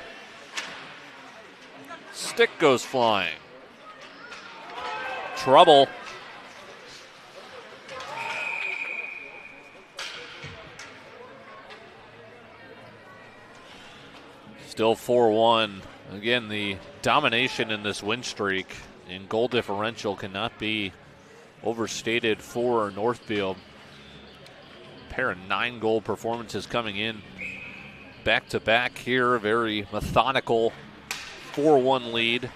Stick goes flying. Trouble. Still 4-1. Again, the domination in this win streak and goal differential cannot be overstated for Northfield. A pair of 9-goal performances coming in back-to-back here. Very methodical 4-1 lead.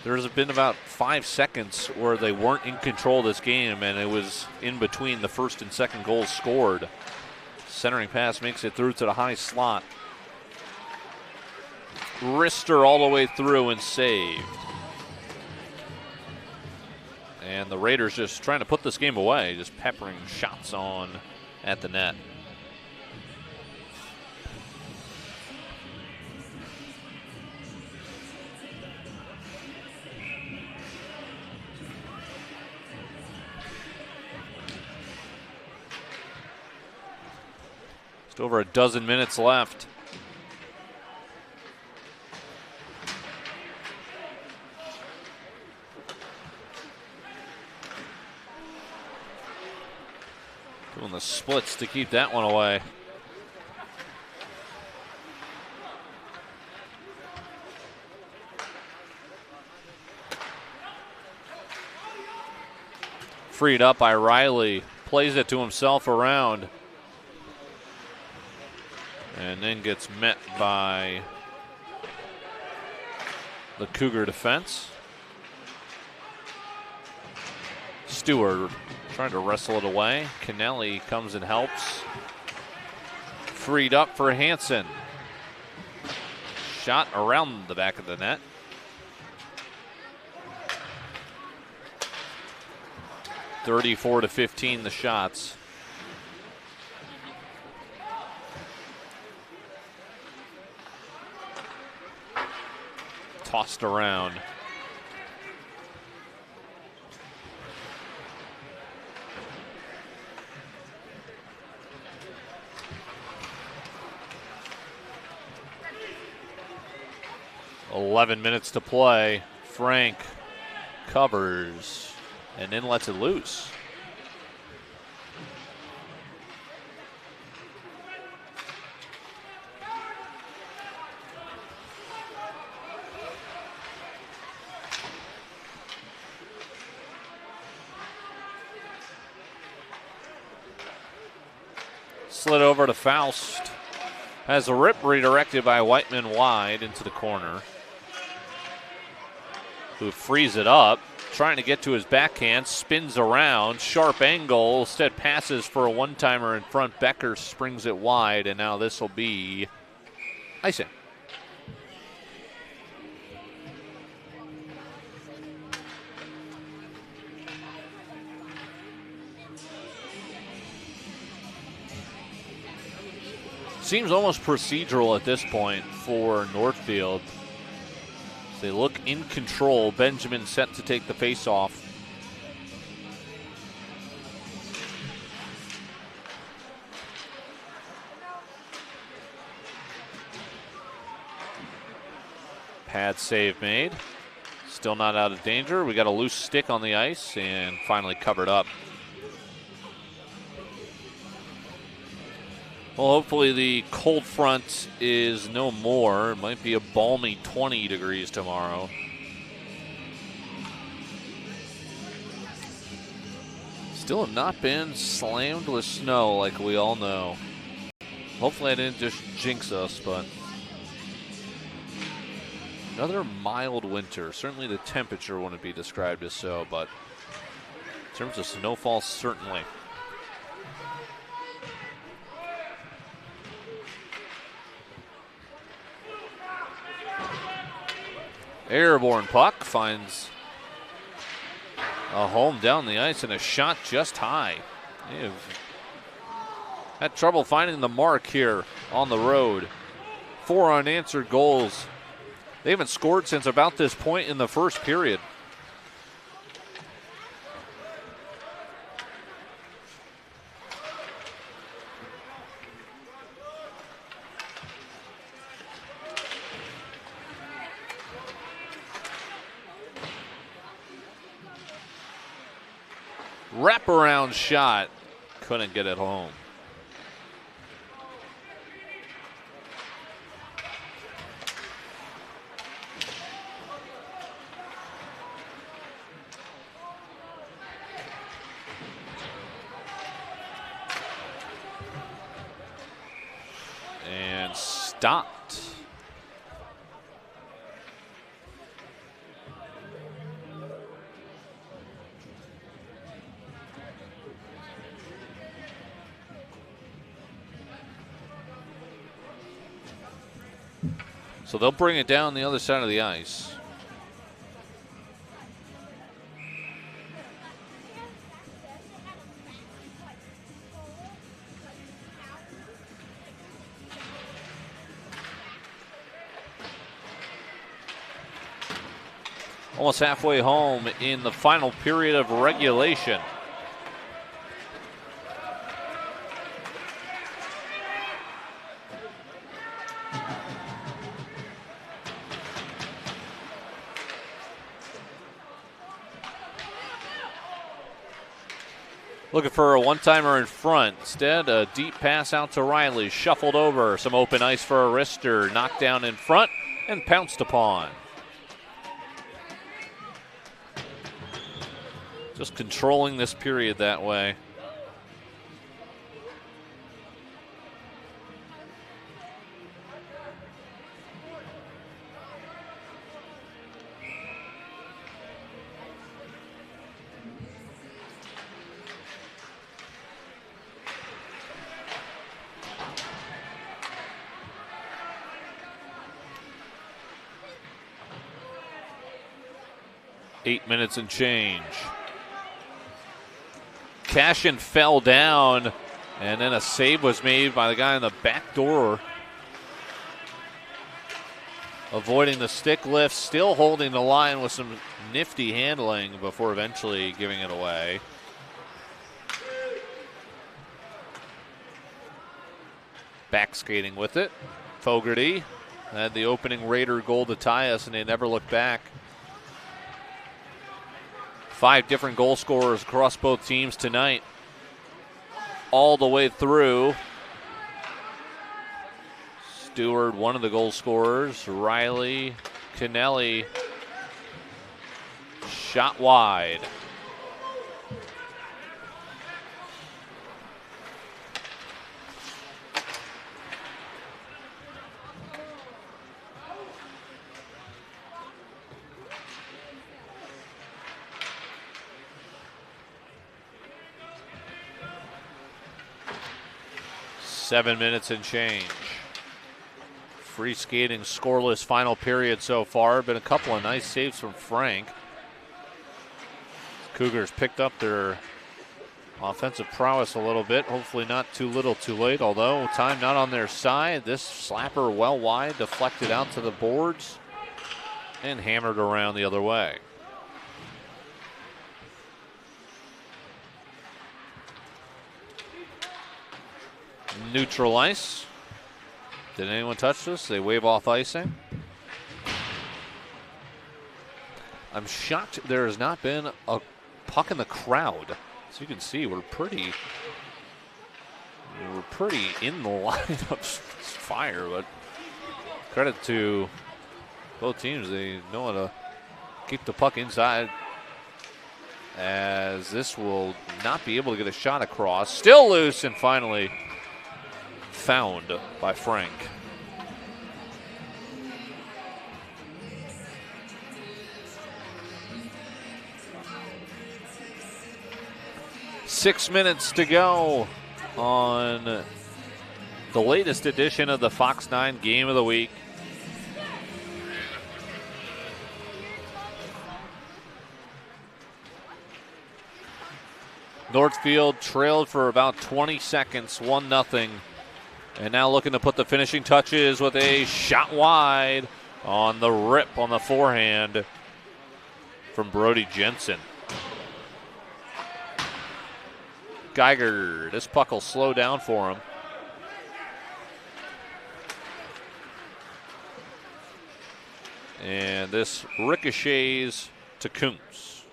There's been about 5 seconds where they weren't in control of this game, and it was in between the first and second goals scored. Centering pass makes it through to the high slot. Wrister all the way through and saved. And the Raiders just trying to put this game away, just peppering shots on at the net. Just over a dozen minutes left. Doing the splits to keep that one away. Freed up by Riley. Plays it to himself around. And then gets met by the Cougar defense. Stewart trying to wrestle it away. Kennelly comes and helps. Freed up for Hansen. Shot around the back of the net. (34-15) the shots. Tossed around. (11 minutes to play. Frank covers and then lets it loose. Slid over to Faust. Has a rip redirected by Whiteman wide into the corner. Who frees it up. Trying to get to his backhand, spins around, sharp angle, instead passes for a one-timer in front. Becker springs it wide, and now this will be icing. Seems almost procedural at this point for Northfield. They look in control. Benjamin set to take the face-off. Pad save made. Still not out of danger. We got a loose stick on the ice and finally covered up. Well, hopefully the cold front is no more. It might be a balmy 20 degrees tomorrow. Still have not been slammed with snow like we all know. Hopefully I didn't just jinx us, but another mild winter. Certainly the temperature wouldn't be described as so, but in terms of snowfall, certainly. Airborne puck finds a home down the ice and a shot just high. They've had trouble finding the mark here on the road. 4 unanswered goals. They haven't scored since about this point in the first period. Wraparound shot, couldn't get it home. And stopped. So they'll bring it down the other side of the ice. Almost halfway home in the final period of regulation. Looking for a one-timer in front. Instead, a deep pass out to Riley. Shuffled over. Some open ice for a wrister. Knocked down in front and pounced upon. Just controlling this period that way. Eight minutes and change. Cashin fell down, and then a save was made by the guy in the back door. Avoiding the stick lift, still holding the line with some nifty handling before eventually giving it away. Back skating with it. Fogarty had the opening Raider goal to tie us, and they never looked back. 5 different goal scorers across both teams tonight. All the way through. Stewart, one of the goal scorers. Riley, Kennelly, shot wide. Seven minutes and change. Free skating, scoreless final period so far. Been a couple of nice saves from Frank. Cougars picked up their offensive prowess a little bit. Hopefully not too little too late, although time not on their side. This slapper well wide, deflected out to the boards and hammered around the other way. Neutral ice. Did anyone touch this? They wave off icing. I'm shocked there has not been a puck in the crowd. As you can see, we're pretty in the line of fire, but credit to both teams. They know how to keep the puck inside, as this will not be able to get a shot across. Still loose, and finally found by Frank. Six minutes to go on the latest edition of the Fox 9 Game of the Week. Northfield trailed for about 20 seconds, 1-0. And now looking to put the finishing touches with a shot wide on the rip on the forehand from Brody Jensen. Geiger, this puck will slow down for him. And this ricochets to Kunst,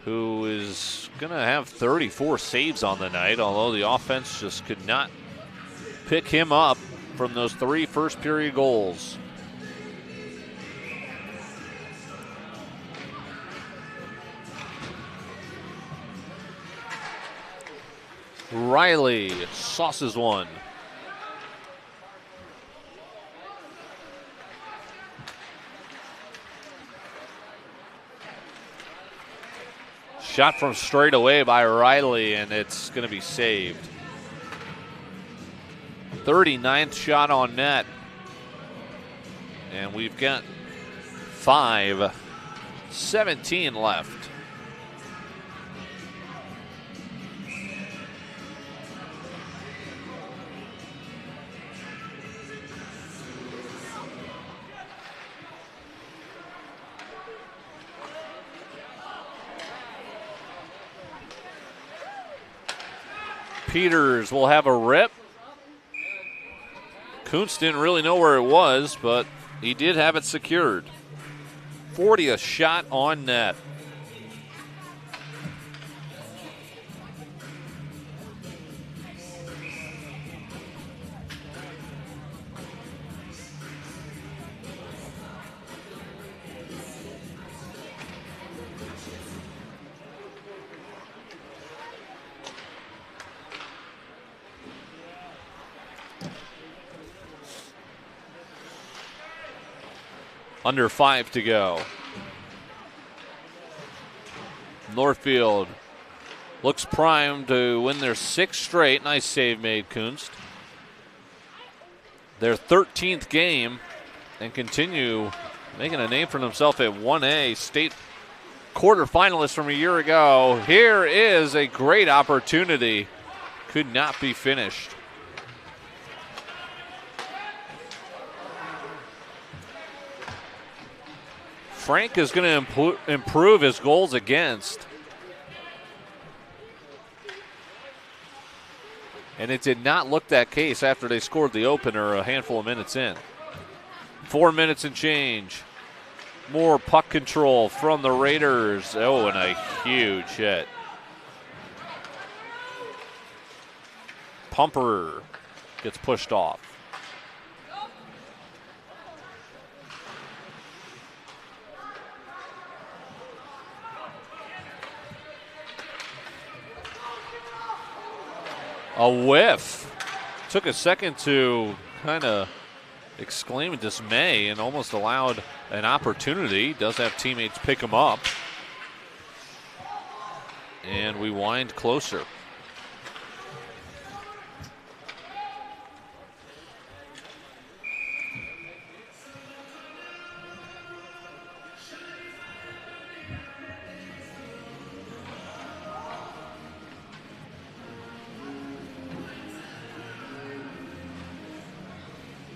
who is going to have 34 saves on the night, although the offense just could not pick him up from those 3 first period goals. Riley sauces one. Shot from straight away by Riley, and it's going to be saved. 39th shot on net. And we've got 5:17 left. Peters will have a rip. Kuntz didn't really know where it was, but he did have it secured. 40th shot on net. Under 5 to go. Northfield looks primed to win their 6th straight. Nice save made, Kunst. Their 13th game and continue making a name for themselves at 1A. State quarterfinalists from a year ago. Here is a great opportunity. Could not be finished. Frank is going to improve his goals against. And it did not look that case after they scored the opener a handful of minutes in. 4 minutes and change. More puck control from the Raiders. Oh, and a huge hit. Pumper gets pushed off. A whiff. Took a second to kind of exclaim in dismay and almost allowed an opportunity. Does have teammates pick him up. And we wind closer.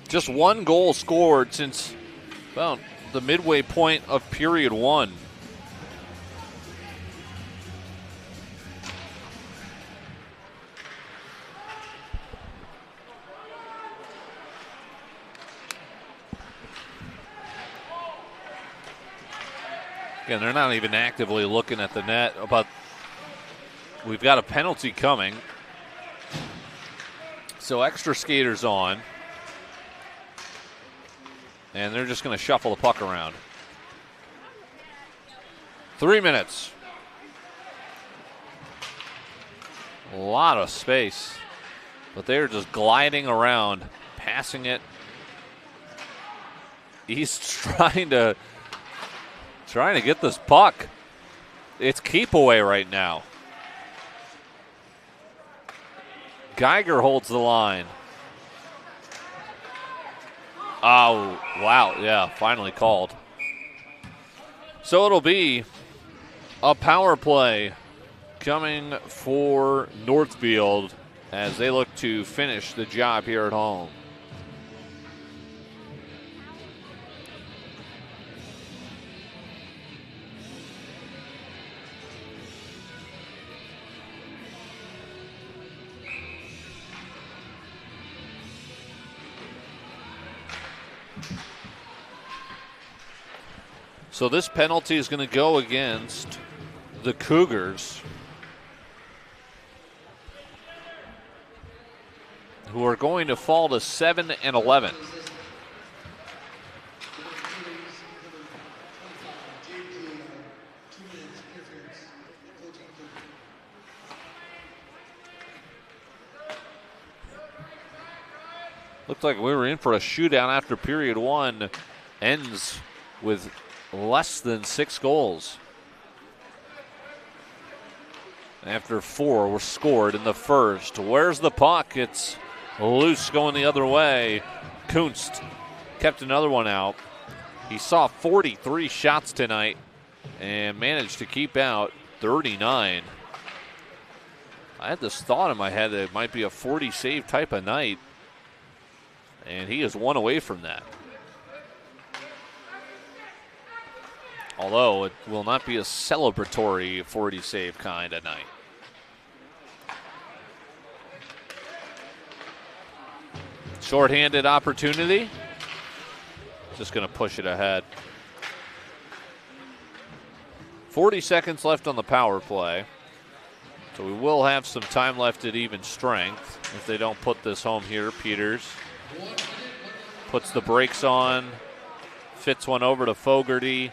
Just one goal scored since about the midway point of period 1. Again, they're not even actively looking at the net, but we've got a penalty coming. So extra skaters on. And they're just going to shuffle the puck around. 3 minutes. A lot of space. But they're just gliding around, passing it. East trying to get this puck. It's keep away right now. Geiger holds the line. Oh, wow. Yeah, finally called. So it'll be a power play coming for Northfield as they look to finish the job here at home. So this penalty is going to go against the Cougars, who are going to fall to 7 and 11. Looked like we were in for a shootout after period 1 ends with less than 6 goals. After 4 were scored in the first. Where's the puck? It's loose going the other way. Kunst kept another one out. He saw 43 shots tonight and managed to keep out 39. I had this thought in my head that it might be a 40 save type of night, and he is one away from that. Although it will not be a celebratory 40 save kind of night. Short-handed opportunity. Just going to push it ahead. 40 seconds left on the power play. So we will have some time left at even strength if they don't put this home here. Peters puts the brakes on, fits one over to Fogarty.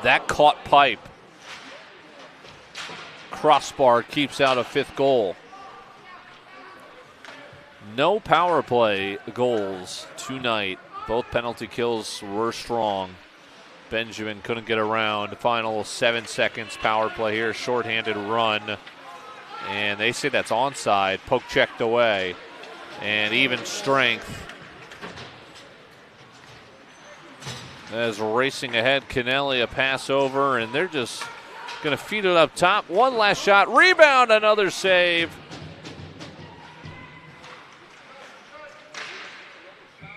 That caught pipe. Crossbar keeps out a 5th goal. No power play goals tonight. Both penalty kills were strong. Benjamin couldn't get around. Final 7 seconds power play here. Shorthanded run. And they say that's onside. Poke checked away. And even strength. As racing ahead, Kennelly a pass over, and they're just going to feed it up top. One last shot. Rebound, another save.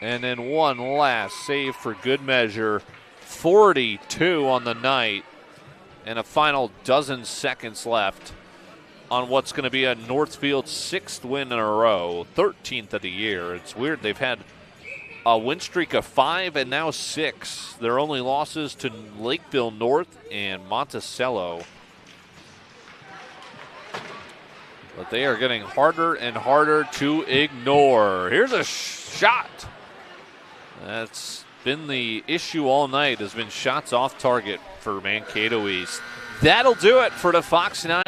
And then one last save for good measure. 42 on the night. And a final dozen seconds left on what's going to be a Northfield 6th win in a row. 13th of the year. It's weird. They've had a win streak of 5 and now 6. Their only losses to Lakeville North and Monticello. But they are getting harder and harder to ignore. Here's a shot. That's been the issue all night, has been shots off target for Mankato East. That'll do it for the Fox 9